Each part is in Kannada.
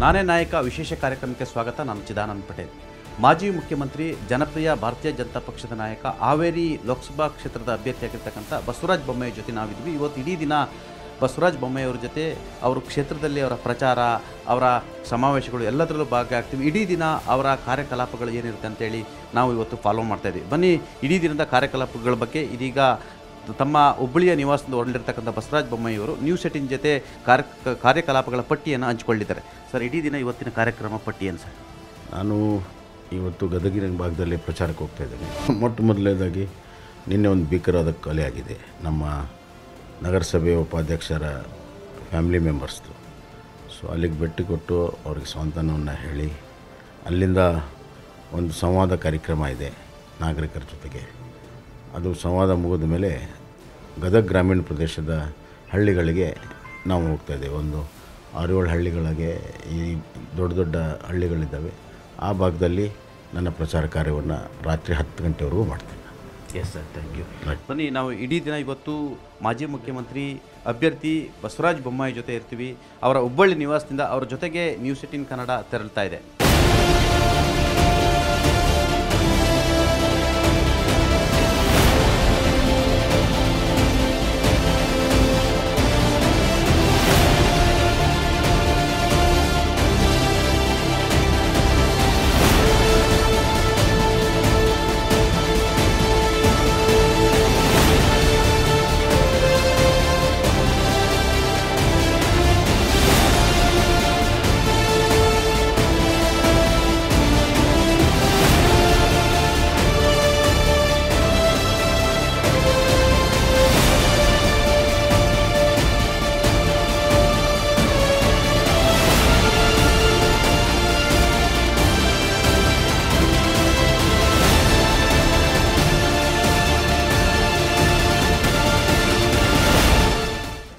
ನಾನೇ ನಾಯಕ ವಿಶೇಷ ಕಾರ್ಯಕ್ರಮಕ್ಕೆ ಸ್ವಾಗತ. ನಾನು ಚಿದಾನಂದ್ ಪಟೇಲ್. ಮಾಜಿ ಮುಖ್ಯಮಂತ್ರಿ, ಜನಪ್ರಿಯ ಭಾರತೀಯ ಜನತಾ ಪಕ್ಷದ ನಾಯಕ, ಹಾವೇರಿ ಲೋಕಸಭಾ ಕ್ಷೇತ್ರದ ಅಭ್ಯರ್ಥಿಯಾಗಿರ್ತಕ್ಕಂಥ ಬಸವರಾಜ ಬೊಮ್ಮಾಯಿ ಜೊತೆ ನಾವಿದ್ವಿ. ಇವತ್ತು ಇಡೀ ದಿನ ಬಸವರಾಜ ಬೊಮ್ಮಾಯಿ ಅವ್ರ ಜೊತೆ ಅವರ ಕ್ಷೇತ್ರದಲ್ಲಿ ಅವರ ಪ್ರಚಾರ, ಅವರ ಸಮಾವೇಶಗಳು ಎಲ್ಲದರಲ್ಲೂ ಭಾಗಿಯಾಗ್ತೀವಿ. ಇಡೀ ದಿನ ಅವರ ಕಾರ್ಯಕಲಾಪಗಳು ಏನಿರುತ್ತೆ ಅಂತೇಳಿ ನಾವು ಇವತ್ತು ಫಾಲೋ ಮಾಡ್ತಾಯಿದ್ದೀವಿ. ಬನ್ನಿ, ಇಡೀ ದಿನದ ಕಾರ್ಯಕಲಾಪಗಳ ಬಗ್ಗೆ ಇದೀಗ ತಮ್ಮ ಹುಬ್ಬಳ್ಳಿಯ ನಿವಾಸದಿಂದ ಹೊರಡಿರ್ತಕ್ಕಂಥ ಬಸವರಾಜ ಬೊಮ್ಮಾಯಿ ಅವರು ನ್ಯೂಸ್ 18 ಜೊತೆ ಕಾರ್ಯಕಲಾಪಗಳ ಪಟ್ಟಿಯನ್ನು ಹಂಚಿಕೊಂಡಿದ್ದಾರೆ. ಸರ್, ಇಡೀ ದಿನ ಇವತ್ತಿನ ಕಾರ್ಯಕ್ರಮ ಪಟ್ಟಿ ಏನು ಸರ್? ನಾನು ಇವತ್ತು ಗದಗಿನ ಭಾಗದಲ್ಲಿ ಪ್ರಚಾರಕ್ಕೆ ಹೋಗ್ತಾ ಇದ್ದೀನಿ. ಮೊದಲನೇದಾಗಿ ನಿನ್ನೆ ಒಂದು ಭೀಕರವಾದ ಕೊಲೆ ಆಗಿದೆ. ನಮ್ಮ ನಗರಸಭೆ ಉಪಾಧ್ಯಕ್ಷರ ಫ್ಯಾಮಿಲಿ ಮೆಂಬರ್ಸ್ದು. ಸೊ ಅಲ್ಲಿಗೆ ಭೇಟಿ ಕೊಟ್ಟು ಅವ್ರಿಗೆ ಸ್ವಾಂತನವನ್ನು ಹೇಳಿ ಅಲ್ಲಿಂದ ಒಂದು ಸಂವಾದ ಕಾರ್ಯಕ್ರಮ ಇದೆ ನಾಗರಿಕರ ಜೊತೆಗೆ. ಅದು ಸಂವಾದ ಮುಗಿದ ಮೇಲೆ ಗದಗ ಗ್ರಾಮೀಣ ಪ್ರದೇಶದ ಹಳ್ಳಿಗಳಿಗೆ ನಾವು ಹೋಗ್ತಾಯಿದ್ದೇವೆ. ಒಂದು 6-7 ಹಳ್ಳಿಗಳಿಗೆ, ಈ ದೊಡ್ಡ ದೊಡ್ಡ ಹಳ್ಳಿಗಳಿದ್ದಾವೆ. ಆ ಭಾಗದಲ್ಲಿ ನನ್ನ ಪ್ರಚಾರ ಕಾರ್ಯವನ್ನು ರಾತ್ರಿ 10 ಗಂಟೆವರೆಗೂ ಮಾಡ್ತೇನೆ. Yes sir, thank you. ಬನ್ನಿ, ನಾವು ಇಡೀ ದಿನ ಇವತ್ತು ಮಾಜಿ ಮುಖ್ಯಮಂತ್ರಿ ಅಭ್ಯರ್ಥಿ ಬಸವರಾಜ ಬೊಮ್ಮಾಯಿ ಜೊತೆ ಇರ್ತೀವಿ. ಅವರ ಹುಬ್ಬಳ್ಳಿ ನಿವಾಸದಿಂದ ಅವರ ಜೊತೆಗೆ ನ್ಯೂಸ್ 18 ಕನ್ನಡ ತೆರಳ್ತಾ ಇದೆ.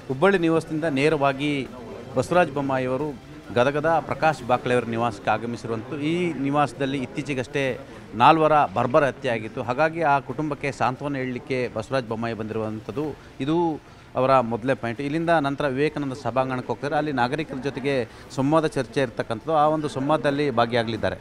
ಹುಬ್ಬಳ್ಳಿ ನಿವಾಸದಿಂದ ನೇರವಾಗಿ ಬಸವರಾಜ ಬೊಮ್ಮಾಯಿಯವರು ಗದಗದ ಪ್ರಕಾಶ್ ಬಾಕ್ಲೆಯವರ ನಿವಾಸಕ್ಕೆ ಆಗಮಿಸಿರುವಂಥ ಈ ನಿವಾಸದಲ್ಲಿ ಇತ್ತೀಚೆಗಷ್ಟೇ 4 ಬರ್ಬರ ಹತ್ಯೆ ಆಗಿತ್ತು. ಹಾಗಾಗಿ ಆ ಕುಟುಂಬಕ್ಕೆ ಸಾಂತ್ವನ ಹೇಳಲಿಕ್ಕೆ ಬಸವರಾಜ ಬೊಮ್ಮಾಯಿ ಬಂದಿರುವಂಥದ್ದು. ಇದು ಅವರ ಮೊದಲೇ ಪಾಯಿಂಟ್. ಇಲ್ಲಿಂದ ನಂತರ ವಿವೇಕಾನಂದ ಸಭಾಂಗಣಕ್ಕೆ ಹೋಗ್ತಾರೆ. ಅಲ್ಲಿ ನಾಗರಿಕರ ಜೊತೆಗೆ ಸಂವಾದ ಚರ್ಚೆ ಇರ್ತಕ್ಕಂಥದ್ದು. ಆ ಒಂದು ಸಂವಾದದಲ್ಲಿ ಭಾಗಿಯಾಗಲಿದ್ದಾರೆ.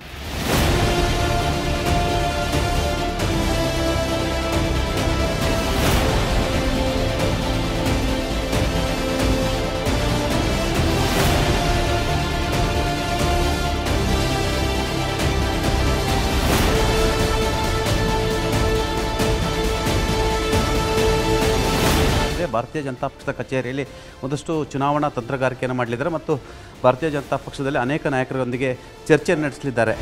ಭಾರತೀಯ ಜನತಾ ಪಕ್ಷದ ಕಚೇರಿಯಲ್ಲಿ ಒಂದಷ್ಟು ಚುನಾವಣಾ ತಂತ್ರಗಾರಿಕೆಯನ್ನು ಮಾಡಲಿದ್ದಾರೆ ಮತ್ತು ಭಾರತೀಯ ಜನತಾ ಪಕ್ಷದಲ್ಲಿ ಅನೇಕ ನಾಯಕರೊಂದಿಗೆ ಚರ್ಚೆಯನ್ನು ನಡೆಸಲಿದ್ದಾರೆ.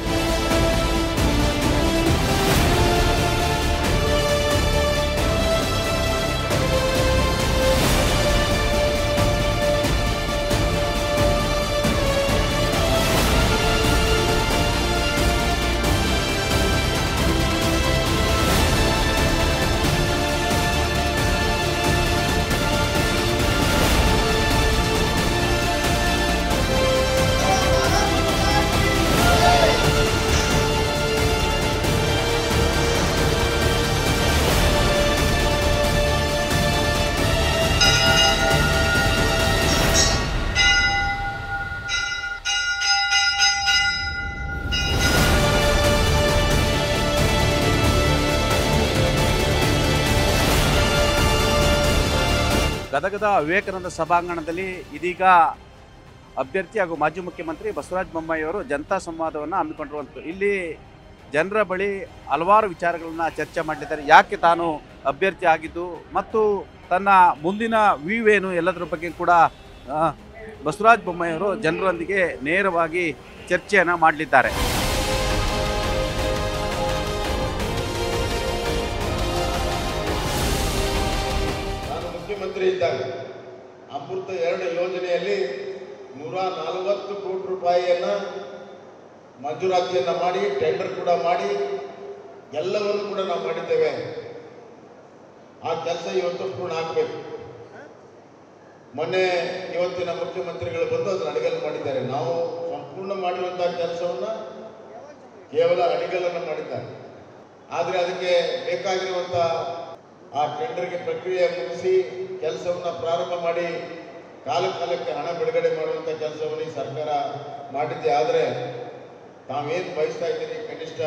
ಗದಗದ ವಿವೇಕಾನಂದ ಸಭಾಂಗಣದಲ್ಲಿ ಇದೀಗ ಅಭ್ಯರ್ಥಿ ಹಾಗೂ ಮಾಜಿ ಮುಖ್ಯಮಂತ್ರಿ ಬಸವರಾಜ ಬೊಮ್ಮಾಯಿ ಅವರು ಜನತಾ ಸಂವಾದವನ್ನು ಹಮ್ಮಿಕೊಂಡಿರುವಂಥದ್ದು. ಇಲ್ಲಿ ಜನರ ಬಳಿ ಹಲವಾರು ವಿಚಾರಗಳನ್ನು ಚರ್ಚೆ ಮಾಡಲಿದ್ದಾರೆ. ಯಾಕೆ ತಾನು ಅಭ್ಯರ್ಥಿ ಆಗಿದ್ದು ಮತ್ತು ತನ್ನ ಮುಂದಿನ ವ್ಯೂವೇನು ಎಲ್ಲದರ ಬಗ್ಗೆ ಕೂಡ ಬಸವರಾಜ ಬೊಮ್ಮಾಯಿ ಅವರು ಜನರೊಂದಿಗೆ ನೇರವಾಗಿ ಚರ್ಚೆಯನ್ನು ಮಾಡಲಿದ್ದಾರೆ. ಮುಖ್ಯಮಂತ್ರಿ ಇದ್ದಾಗ ಅಮೃತ 2 ಯೋಜನೆಯಲ್ಲಿ 140 ಕೋಟಿ ರೂಪಾಯಿಯನ್ನು ಮಂಜೂರಾತಿಯನ್ನು ಮಾಡಿ ಟೆಂಡರ್ ಕೂಡ ಮಾಡಿ ಎಲ್ಲವನ್ನು ಕೂಡ ನಾವು ಮಾಡಿದ್ದೇವೆ. ಆ ಕೆಲಸ ಇವತ್ತು ಪೂರ್ಣ ಆಗಬೇಕು. ಮೊನ್ನೆ ಇವತ್ತಿನ ಮುಖ್ಯಮಂತ್ರಿಗಳು ಬಂದು ಅದನ್ನು ಅಡಿಗಲ್ಲು ಮಾಡಿದ್ದಾರೆ. ನಾವು ಸಂಪೂರ್ಣ ಮಾಡಿರುವಂತಹ ಕೆಲಸವನ್ನು ಕೇವಲ ಅಡಿಗಲ್ಲನ್ನು ಮಾಡಿದ್ದಾರೆ. ಆದರೆ ಅದಕ್ಕೆ ಬೇಕಾಗಿರುವಂಥ ಆ ಟೆಂಡರ್ಗೆ ಪ್ರಕ್ರಿಯೆ ಮುಗಿಸಿ ಕೆಲಸವನ್ನು ಪ್ರಾರಂಭ ಮಾಡಿ ಕಾಲಕ್ಕೆ ಹಣ ಬಿಡುಗಡೆ ಮಾಡುವಂಥ ಕೆಲಸವನ್ನು ಈ ಸರ್ಕಾರ ಮಾಡಿದ್ದೆ. ಆದರೆ ತಾವೇನು ಬಯಸ್ತಾ ಇದ್ದೀರಿ, ಕನಿಷ್ಠ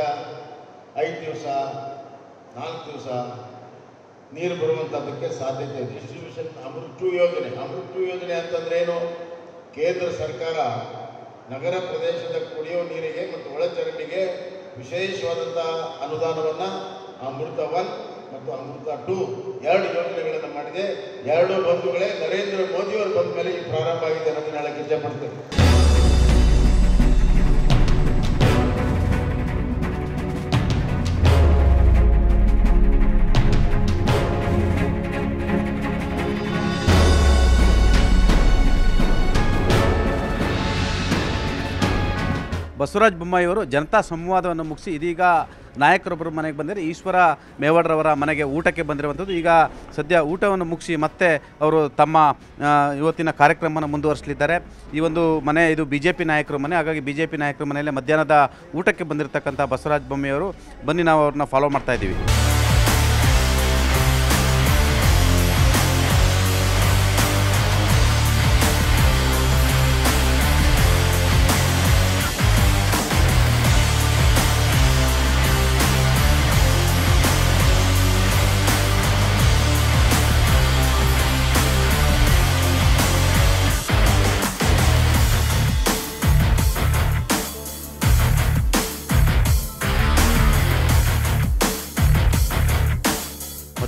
5 ದಿವಸ 4 ದಿವಸ ನೀರು ಬರುವಂಥದ್ದಕ್ಕೆ ಸಾಧ್ಯತೆ ಇದೆ. ಡಿಸ್ಟ್ರಿಬ್ಯೂಷನ್ ಅಮೃತ್ 2 ಯೋಜನೆ ಅಂತಂದ್ರೆ ಏನು? ಕೇಂದ್ರ ಸರ್ಕಾರ ನಗರ ಪ್ರದೇಶದ ಕುಡಿಯುವ ನೀರಿಗೆ ಮತ್ತು ಒಳಚರಂಡಿಗೆ ವಿಶೇಷವಾದಂಥ ಅನುದಾನವನ್ನು ಅಮೃತ 1 ಮತ್ತು ಅಮೃತ 2 2 ಯೋಜನೆಗಳನ್ನು ಮಾಡಿದೆ. 2 ಬಂಧುಗಳೇ ನರೇಂದ್ರ ಮೋದಿಯವರು ಬಂದ ಮೇಲೆ ಈ ಪ್ರಾರಂಭ ಆಗಿದೆ ಅನ್ನೋದನ್ನ ಹೇಳಕ್ಕೆ ಇಷ್ಟಪಡ್ತೇನೆ. ಬಸವರಾಜ ಬೊಮ್ಮಾಯಿಯವರು ಜನತಾ ಸಂವಾದವನ್ನು ಮುಗಿಸಿ ಇದೀಗ ನಾಯಕರೊಬ್ಬರು ಮನೆಗೆ ಬಂದರೆ ಈಶ್ವರ ಮೇವಾಡ್ರವರ ಮನೆಗೆ ಊಟಕ್ಕೆ ಬಂದಿರುವಂಥದ್ದು. ಈಗ ಸದ್ಯ ಊಟವನ್ನು ಮುಗಿಸಿ ಮತ್ತೆ ಅವರು ತಮ್ಮ ಇವತ್ತಿನ ಕಾರ್ಯಕ್ರಮವನ್ನು ಮುಂದುವರಿಸಲಿದ್ದಾರೆ. ಈ ಒಂದು ಮನೆ ಇದು BJP ನಾಯಕರ ಮನೆ, ಹಾಗಾಗಿ BJP ನಾಯಕರ ಮನೆಯಲ್ಲೇ ಮಧ್ಯಾಹ್ನದ ಊಟಕ್ಕೆ ಬಂದಿರತಕ್ಕಂಥ ಬಸವರಾಜ ಬೊಮ್ಮಾಯಿಯವರು ಬನ್ನಿ ನಾವು ಅವ್ರನ್ನ ಫಾಲೋ ಮಾಡ್ತಾ ಇದ್ದೀವಿ.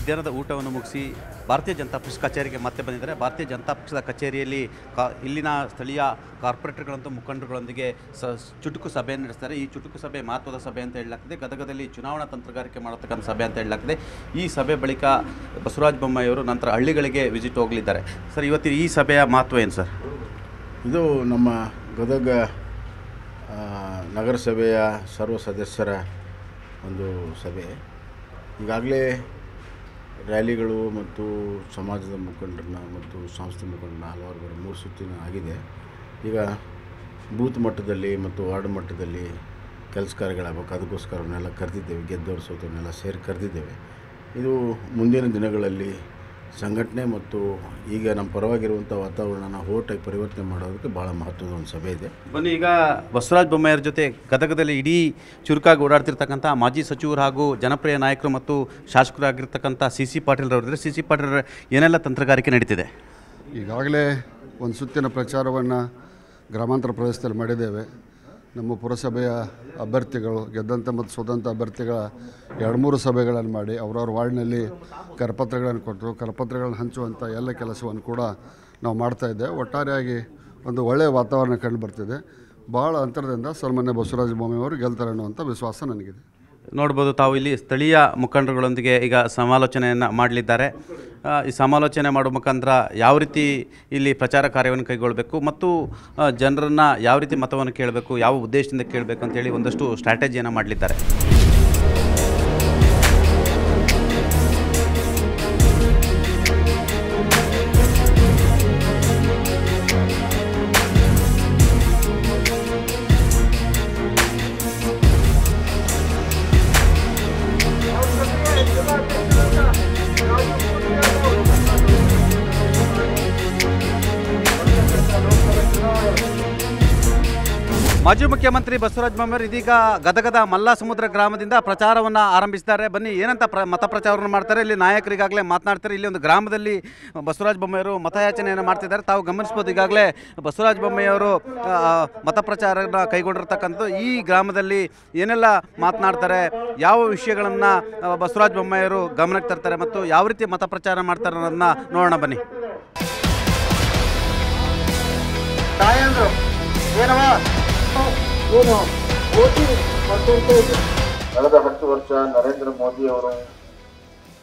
ಮಧ್ಯಾಹ್ನದ ಊಟವನ್ನು ಮುಗಿಸಿ ಭಾರತೀಯ ಜನತಾ ಪಕ್ಷ ಕಚೇರಿಗೆ ಮತ್ತೆ ಬಂದಿದ್ದಾರೆ. ಭಾರತೀಯ ಜನತಾ ಪಕ್ಷದ ಕಚೇರಿಯಲ್ಲಿ ಇಲ್ಲಿನ ಸ್ಥಳೀಯ ಕಾರ್ಪೊರೇಟರ್ಗಳಂತೂ ಮುಖಂಡರುಗಳೊಂದಿಗೆ ಚುಟುಕು ಸಭೆಯನ್ನು ನಡೆಸ್ತಾರೆ. ಈ ಚುಟುಕು ಸಭೆ ಮಹತ್ವದ ಸಭೆ ಅಂತ ಹೇಳಲಾಗ್ತದೆ. ಗದಗದಲ್ಲಿ ಚುನಾವಣಾ ತಂತ್ರಗಾರಿಕೆ ಮಾಡತಕ್ಕಂಥ ಸಭೆ ಅಂತ ಹೇಳಲಾಗ್ತದೆ. ಈ ಸಭೆ ಬಳಿಕ ಬಸವರಾಜ ಬೊಮ್ಮಾಯಿಯವರು ನಂತರ ಹಳ್ಳಿಗಳಿಗೆ ವಿಸಿಟ್ ಹೋಗಲಿದ್ದಾರೆ. ಸರ್, ಇವತ್ತಿನ ಈ ಸಭೆಯ ಮಹತ್ವ ಏನು ಸರ್? ಇದು ನಮ್ಮ ಗದಗ ನಗರಸಭೆಯ ಸರ್ವ ಸದಸ್ಯರ ಒಂದು ಸಭೆ. ಈಗಾಗಲೇ ರ್ಯಾಲಿಗಳು ಮತ್ತು ಸಮಾಜದ ಮುಖಂಡರನ್ನ ಮತ್ತು ಸಂಸ್ಥೆ ಮುಖಂಡರನ್ನ ಹಲವಾರು 3 ಸುತ್ತಿನ ಆಗಿದೆ. ಈಗ ಬೂತ್ ಮಟ್ಟದಲ್ಲಿ ಮತ್ತು ವಾರ್ಡ್ ಮಟ್ಟದಲ್ಲಿ ಕೆಲಸ ಕಾರ್ಯಗಳಾಗಬೇಕು. ಅದಕ್ಕೋಸ್ಕರ ಅವನ್ನೆಲ್ಲ ಕರೆದಿದ್ದೇವೆ. ಗೆದ್ದವರು ಸೋತವನ್ನೆಲ್ಲ ಸೇರಿ ಕರೆದಿದ್ದೇವೆ. ಇದು ಮುಂದಿನ ದಿನಗಳಲ್ಲಿ ಸಂಘಟನೆ ಮತ್ತು ಈಗ ನಮ್ಮ ಪರವಾಗಿರುವಂಥ ವಾತಾವರಣನ ಹೋಟಾಗಿ ಪರಿವರ್ತನೆ ಮಾಡೋದಕ್ಕೆ ಭಾಳ ಮಹತ್ವದ ಒಂದು ಸಭೆ ಇದೆ. ಬನ್ನಿ, ಈಗ ಬಸವರಾಜ ಬೊಮ್ಮಾಯಿಯವ್ರ ಜೊತೆ ಗದಗದಲ್ಲಿ ಇಡೀ ಚುರುಕಾಗಿ ಓಡಾಡ್ತಿರ್ತಕ್ಕಂಥ ಮಾಜಿ ಸಚಿವರು ಹಾಗೂ ಜನಪ್ರಿಯ ನಾಯಕರು ಮತ್ತು ಶಾಸಕರಾಗಿರ್ತಕ್ಕಂಥ CC ಪಾಟೀಲ್ರವರಿದ್ದಾರೆ. CC ಪಾಟೀಲ್ರ ಏನೆಲ್ಲ ತಂತ್ರಗಾರಿಕೆ ನಡೀತಿದೆ? ಈಗಾಗಲೇ ಒಂದು ಸುತ್ತಿನ ಪ್ರಚಾರವನ್ನು ಗ್ರಾಮಾಂತರ ಪ್ರದೇಶದಲ್ಲಿ ಮಾಡಿದ್ದೇವೆ. ನಮ್ಮ ಪುರಸಭೆಯ ಅಭ್ಯರ್ಥಿಗಳು ಗೆದ್ದಂಥ ಮತ್ತು ಸೋದಂಥ ಅಭ್ಯರ್ಥಿಗಳ 2-3 ಸಭೆಗಳನ್ನು ಮಾಡಿ ಅವರವ್ರ ವಾರ್ಡ್ನಲ್ಲಿ ಕರಪತ್ರಗಳನ್ನು ಕೊಟ್ಟು ಕರಪತ್ರಗಳನ್ನು ಹಂಚುವಂಥ ಎಲ್ಲ ಕೆಲಸವನ್ನು ಕೂಡ ನಾವು ಮಾಡ್ತಾಯಿದ್ದೇವೆ. ಒಟ್ಟಾರೆಯಾಗಿ ಒಂದು ಒಳ್ಳೆಯ ವಾತಾವರಣ ಕಂಡು ಬರ್ತಿದೆ. ಭಾಳ ಅಂತರದಿಂದ ಸನ್ಮಾನ್ಯ ಬಸವರಾಜ ಬೊಮ್ಮಾಯಿಯವರು ಗೆಲ್ತಾರೆ ಅನ್ನುವಂಥ ವಿಶ್ವಾಸ ನನಗಿದೆ. ನೋಡ್ಬೋದು, ತಾವು ಇಲ್ಲಿ ಸ್ಥಳೀಯ ಮುಖಂಡರುಗಳೊಂದಿಗೆ ಈಗ ಸಮಾಲೋಚನೆಯನ್ನು ಮಾಡಲಿದ್ದಾರೆ. ಈ ಸಮಾಲೋಚನೆ ಮಾಡುವ ಮುಖಾಂತರ ಯಾವ ರೀತಿ ಇಲ್ಲಿ ಪ್ರಚಾರ ಕಾರ್ಯವನ್ನು ಕೈಗೊಳ್ಳಬೇಕು ಮತ್ತು ಜನರನ್ನು ಯಾವ ರೀತಿ ಮತವನ್ನು ಕೇಳಬೇಕು, ಯಾವ ಉದ್ದೇಶದಿಂದ ಕೇಳಬೇಕು ಅಂತೇಳಿ ಒಂದಷ್ಟು ಸ್ಟ್ರಾಟಜಿಯನ್ನು ಮಾಡಲಿದ್ದಾರೆ. ಮಾಜಿ ಮುಖ್ಯಮಂತ್ರಿ ಬಸವರಾಜ ಬೊಮ್ಮಾಯಿ ಇದೀಗ ಗದಗದ ಮಲ್ಲಸಮುದ್ರ ಗ್ರಾಮದಿಂದ ಪ್ರಚಾರವನ್ನು ಆರಂಭಿಸಿದ್ದಾರೆ. ಬನ್ನಿ, ಏನಂತ ಮತ ಪ್ರಚಾರವನ್ನು ಮಾಡ್ತಾರೆ, ಇಲ್ಲಿ ನಾಯಕರಿಗಾಗಲೇ ಮಾತನಾಡ್ತಾರೆ. ಇಲ್ಲಿ ಒಂದು ಗ್ರಾಮದಲ್ಲಿ ಬಸವರಾಜ ಬೊಮ್ಮಾಯಿಯವರು ಮತಯಾಚನೆಯನ್ನು ಮಾಡ್ತಿದ್ದಾರೆ. ತಾವು ಗಮನಿಸ್ಬೋದು, ಈಗಾಗಲೇ ಬಸವರಾಜ ಬೊಮ್ಮಾಯಿಯವರು ಮತ ಪ್ರಚಾರನ ಕೈಗೊಂಡಿರ್ತಕ್ಕಂಥದ್ದು. ಈ ಗ್ರಾಮದಲ್ಲಿ ಏನೆಲ್ಲ ಮಾತನಾಡ್ತಾರೆ, ಯಾವ ವಿಷಯಗಳನ್ನು ಬಸವರಾಜ ಬೊಮ್ಮಾಯಿಯವರು ಗಮನಕ್ಕೆ ತರ್ತಾರೆ ಮತ್ತು ಯಾವ ರೀತಿ ಮತ ಪ್ರಚಾರ ಮಾಡ್ತಾರೆ ಅನ್ನೋದನ್ನ ನೋಡೋಣ ಬನ್ನಿ. ಕಳೆದ 10 ವರ್ಷ ನರೇಂದ್ರ ಮೋದಿ ಅವರು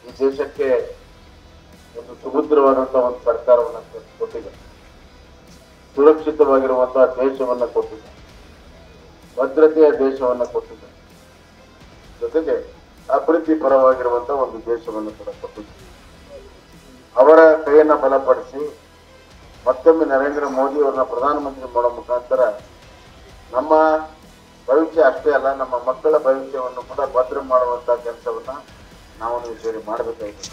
ಈ ದೇಶಕ್ಕೆ ಒಂದು ಸುಭದ್ರವಾದಂತಹ ಒಂದು ಸರ್ಕಾರವನ್ನು ಕೊಟ್ಟಿದ್ದಾರೆ. ಸುರಕ್ಷಿತವಾಗಿರುವಂತಹ ದೇಶವನ್ನು ಕೊಟ್ಟಿದ್ದಾರೆ. ಭದ್ರತೆಯ ದೇಶವನ್ನು ಕೊಟ್ಟಿದ್ದಾರೆ. ಜೊತೆಗೆ ಅಭಿವೃದ್ಧಿ ಪರವಾಗಿರುವಂತಹ ಒಂದು ದೇಶವನ್ನು ಕೂಡ ಕೊಟ್ಟಿದ್ದಾರೆ. ಅವರ ಕೈಯನ್ನು ಬಲಪಡಿಸಿ ಮತ್ತೊಮ್ಮೆ ನರೇಂದ್ರ ಮೋದಿ ಅವರನ್ನ ಪ್ರಧಾನಮಂತ್ರಿ ಮಾಡೋ ಮುಖಾಂತರ ನಮ್ಮ ಭವಿಷ್ಯ ಅಷ್ಟೇ ಅಲ್ಲ, ನಮ್ಮ ಮಕ್ಕಳ ಭವಿಷ್ಯವನ್ನು ಕೂಡ ಭದ್ರ ಮಾಡುವಂತಹ ಕೆಲಸವನ್ನ ನಾವು ನೀವು ಸೇರಿ ಮಾಡಬೇಕಾಗಿದೆ.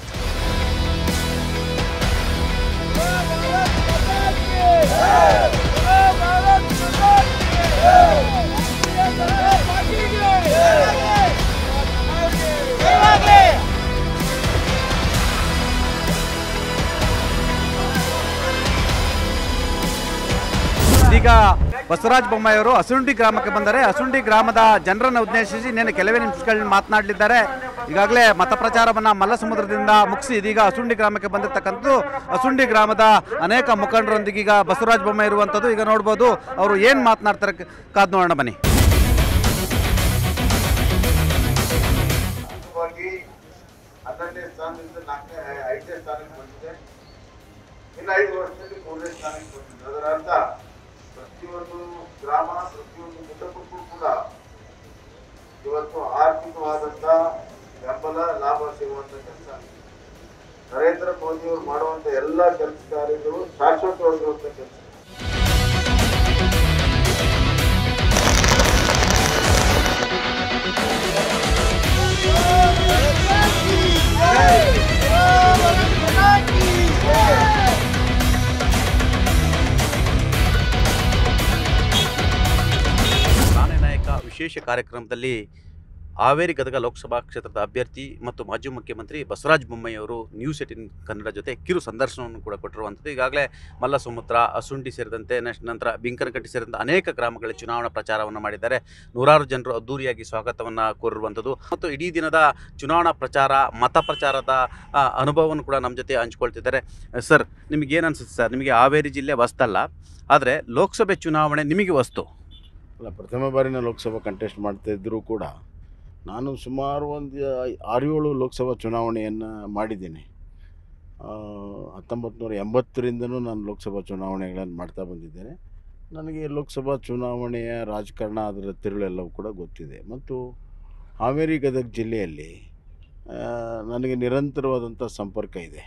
ಈಗ ಬಸವರಾಜ ಬೊಮ್ಮಾಯಿ ಅವರು ಅಸುಂಡಿ ಗ್ರಾಮಕ್ಕೆ ಬಂದರೆ ಅಸುಂಡಿ ಗ್ರಾಮದ ಜನರನ್ನು ಉದ್ದೇಶಿಸಿ ನಿನ್ನೆ ಕೆಲವೇ ನಿಮಿಷಗಳಲ್ಲಿ ಮಾತನಾಡಲಿದ್ದಾರೆ. ಈಗಾಗಲೇ ಮತ ಪ್ರಚಾರವನ್ನು ಮಲ್ಲಸಮುದ್ರದಿಂದ ಮುಗಿಸಿ ಇದೀಗ ಅಸುಂಡಿ ಗ್ರಾಮಕ್ಕೆ ಬಂದಿರತಕ್ಕಂಥದ್ದು. ಅಸುಂಡಿ ಗ್ರಾಮದ ಅನೇಕ ಮುಖಂಡರೊಂದಿಗೆ ಈಗ ಬಸವರಾಜ ಬೊಮ್ಮಾಯಿ ಇರುವಂಥದ್ದು. ಈಗ ನೋಡ್ಬೋದು ಅವರು ಏನು ಮಾತನಾಡ್ತಾರೆ, ಕಾದು ನೋಡೋಣ ಬನ್ನಿ. ಹನ್ನೆರಡನೇ ಸ್ಥಾನದಿಂದ 5ನೇ ಸ್ಥಾನಕ್ಕೆ ಬಂದಿದೆ. ಇನ್ನು 5 ವರ್ಷದಲ್ಲಿ 3ನೇ ಸ್ಥಾನಕ್ಕೆ ಬಂದಿದೆ. ಅದರ ಅರ್ಥ ಪ್ರತಿಯೊಂದು ಗ್ರಾಮ, ಪ್ರತಿಯೊಂದು ಕುಟುಂಬಕ್ಕೂ ಕೂಡ ಇವತ್ತು ಆರ್ಥಿಕವಾದಂಥ ಬೆಂಬಲ, ಲಾಭ ಸಿಗುವಂಥ ಕೆಲಸ. ನರೇಂದ್ರ ಮೋದಿಯವರು ಮಾಡುವಂಥ ಎಲ್ಲ ಕೆಲಸ ಕಾರ್ಯಗಳು ಶಾಶ್ವತವಾಗಿರುವಂಥ ಕೆಲಸ. ನಾನೇ ನಾಯಕ ವಿಶೇಷ ಕಾರ್ಯಕ್ರಮದಲ್ಲಿ ಹಾವೇರಿ ಗದಗ ಲೋಕಸಭಾ ಕ್ಷೇತ್ರದ ಅಭ್ಯರ್ಥಿ ಮತ್ತು ಮಾಜಿ ಮುಖ್ಯಮಂತ್ರಿ ಬಸವರಾಜ ಬೊಮ್ಮಾಯಿ ಅವರು ನ್ಯೂಸ್ 18 ಕನ್ನಡ ಜೊತೆ ಕಿರು ಸಂದರ್ಶನವನ್ನು ಕೂಡ ಕೊಟ್ಟಿರುವಂಥದ್ದು. ಈಗಾಗಲೇ ಮಲ್ಲಸಮುದ್ರ, ಅಸುಂಡಿ ಸೇರಿದಂತೆ ನಂತರ ಬಿಂಕನಕಟ್ಟಿ ಸೇರಿದಂತೆ ಅನೇಕ ಗ್ರಾಮಗಳಲ್ಲಿ ಚುನಾವಣಾ ಪ್ರಚಾರವನ್ನು ಮಾಡಿದ್ದಾರೆ. ನೂರಾರು ಜನರು ಅದ್ದೂರಿಯಾಗಿ ಸ್ವಾಗತವನ್ನು ಕೋರಿರುವಂಥದ್ದು ಮತ್ತು ಇಡೀ ದಿನದ ಚುನಾವಣಾ ಪ್ರಚಾರ, ಮತ ಪ್ರಚಾರದ ಅನುಭವವನ್ನು ಕೂಡ ನಮ್ಮ ಜೊತೆ ಹಂಚ್ಕೊಳ್ತಿದ್ದಾರೆ. ಸರ್, ನಿಮಗೇನು ಅನಿಸುತ್ತೆ ಸರ್? ನಿಮಗೆ ಹಾವೇರಿ ಜಿಲ್ಲೆ ವಸ್ತಲ್ಲ, ಆದರೆ ಲೋಕಸಭೆ ಚುನಾವಣೆ ನಿಮಗೆ ವಸ್ತು ಅಲ್ಲ. ಪ್ರಥಮ ಬಾರಿನ ಲೋಕಸಭಾ ಕಂಟೆಸ್ಟ್ ಮಾಡ್ತಾ ಇದ್ದರೂ ಕೂಡ ನಾನು ಸುಮಾರು ಒಂದು 6-7 ಲೋಕಸಭಾ ಚುನಾವಣೆಯನ್ನು ಮಾಡಿದ್ದೀನಿ. 1980ರಿಂದನೂ ನಾನು ಲೋಕಸಭಾ ಚುನಾವಣೆಗಳನ್ನು ಮಾಡ್ತಾ ಬಂದಿದ್ದೇನೆ. ನನಗೆ ಲೋಕಸಭಾ ಚುನಾವಣೆಯ ರಾಜಕಾರಣ, ಅದರ ತಿರುಳೆಲ್ಲವೂ ಕೂಡ ಗೊತ್ತಿದೆ. ಮತ್ತು ಹಾವೇರಿ ಗದಗ ಜಿಲ್ಲೆಯಲ್ಲಿ ನನಗೆ ನಿರಂತರವಾದಂಥ ಸಂಪರ್ಕ ಇದೆ.